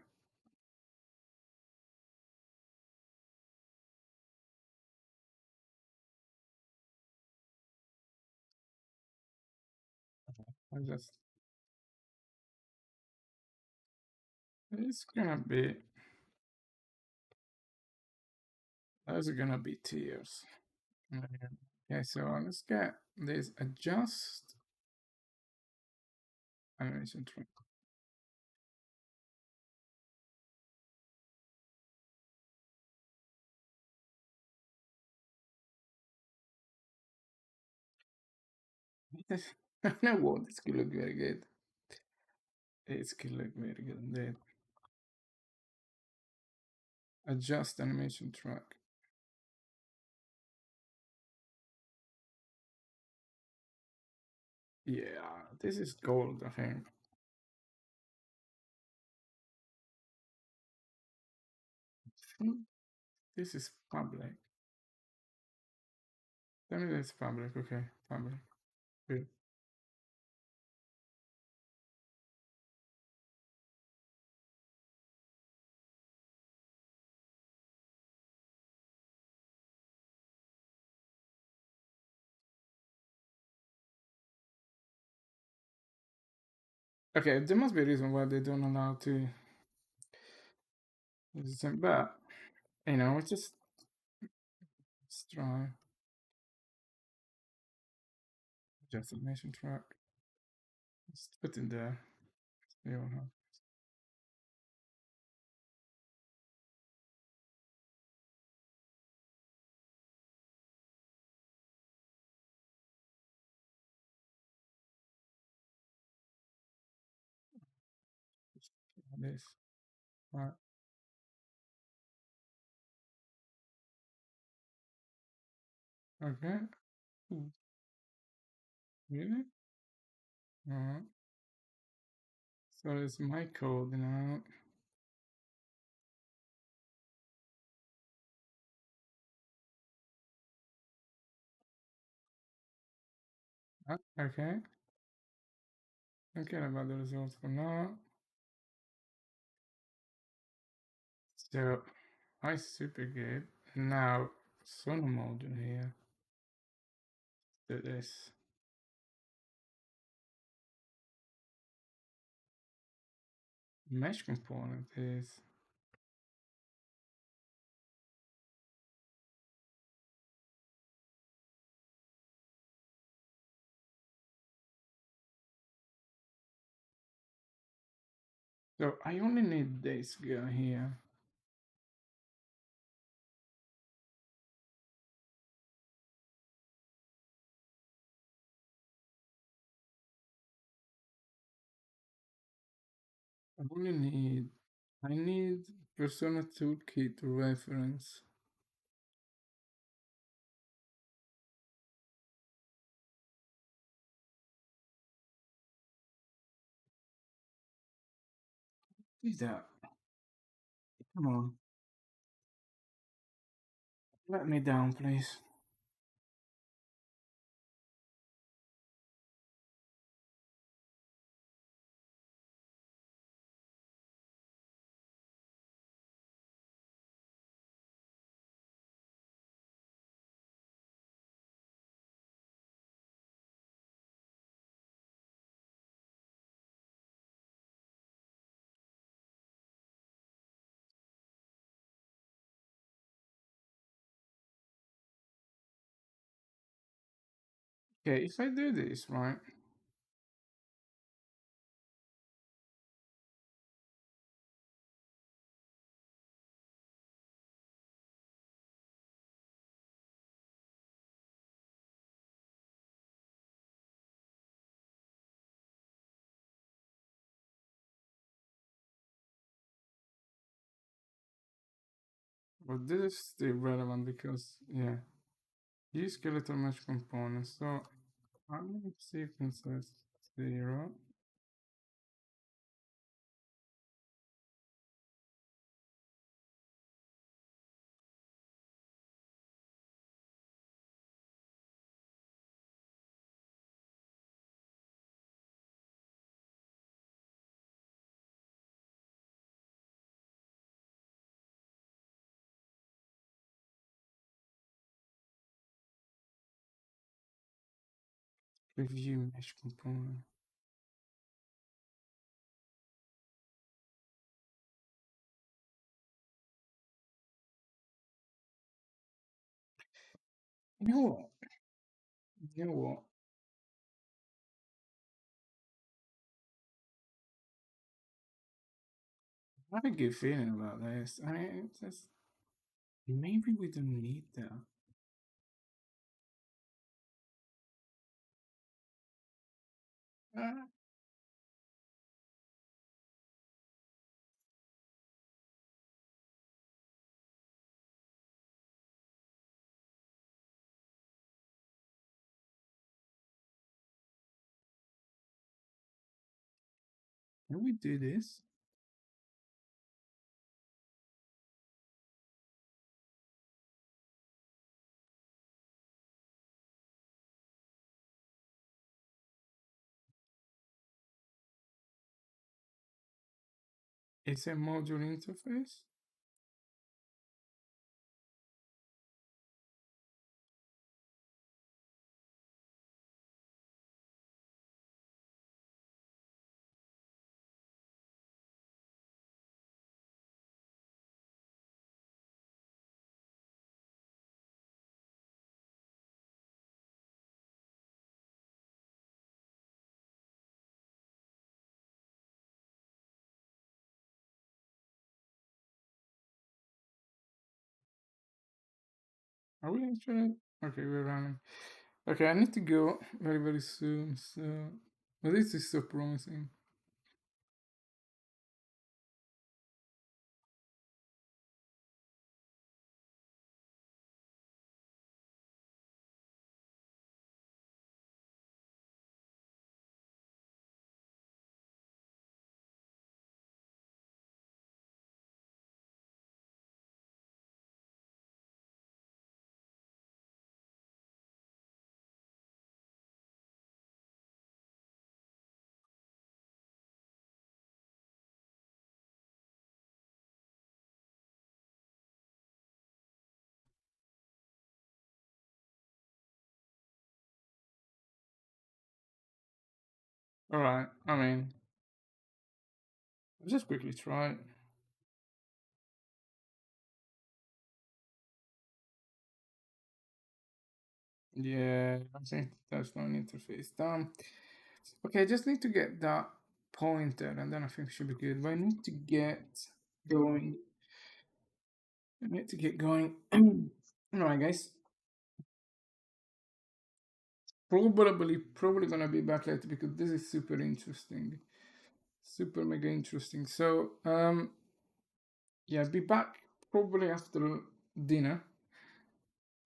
I just it's gonna be those are gonna be tears. Okay, so let's get this adjust animation track. I know what this could look very good. It's could look very good indeed. Adjust animation track. Yeah, this is gold, I think. This is public. Tell me that's public. Okay, public. Good. Okay, there must be a reason why they don't allow to use them, but you know, let's try adjust animation track. Let's put in there. See what happens. This. Right. Okay. Ooh, really? Alright. So it's my code now. Okay. Don't care about the results for now. So I super good. Now sono mode in here. Do this. Mesh component is so I only need this guy here. I need Persona Toolkit reference. Is that? Come on. Let me down, please. Okay, if I do this, right? But this is still relevant because, yeah, use skeletal mesh components. So I'm going sequences 0. Review mesh component. You know what? You know what? I have a good feeling about this. I mean, it's just, maybe we don't need that. Uh, can we do this? It's a module interface. Are we actually? Okay, we're running. Okay, I need to go very, very soon. So, but this is so promising. All right. I mean, let's just quickly try. Yeah, I think that's not an interface done. Okay, I just need to get that pointer, and then I think it should be good. But I need to get going. I need to get going. All right, guys. Probably gonna be back later because this is super interesting, super mega interesting. So yeah, be back probably after dinner.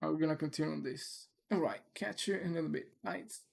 I'm gonna continue on this. All right, catch you in a little bit. Bye.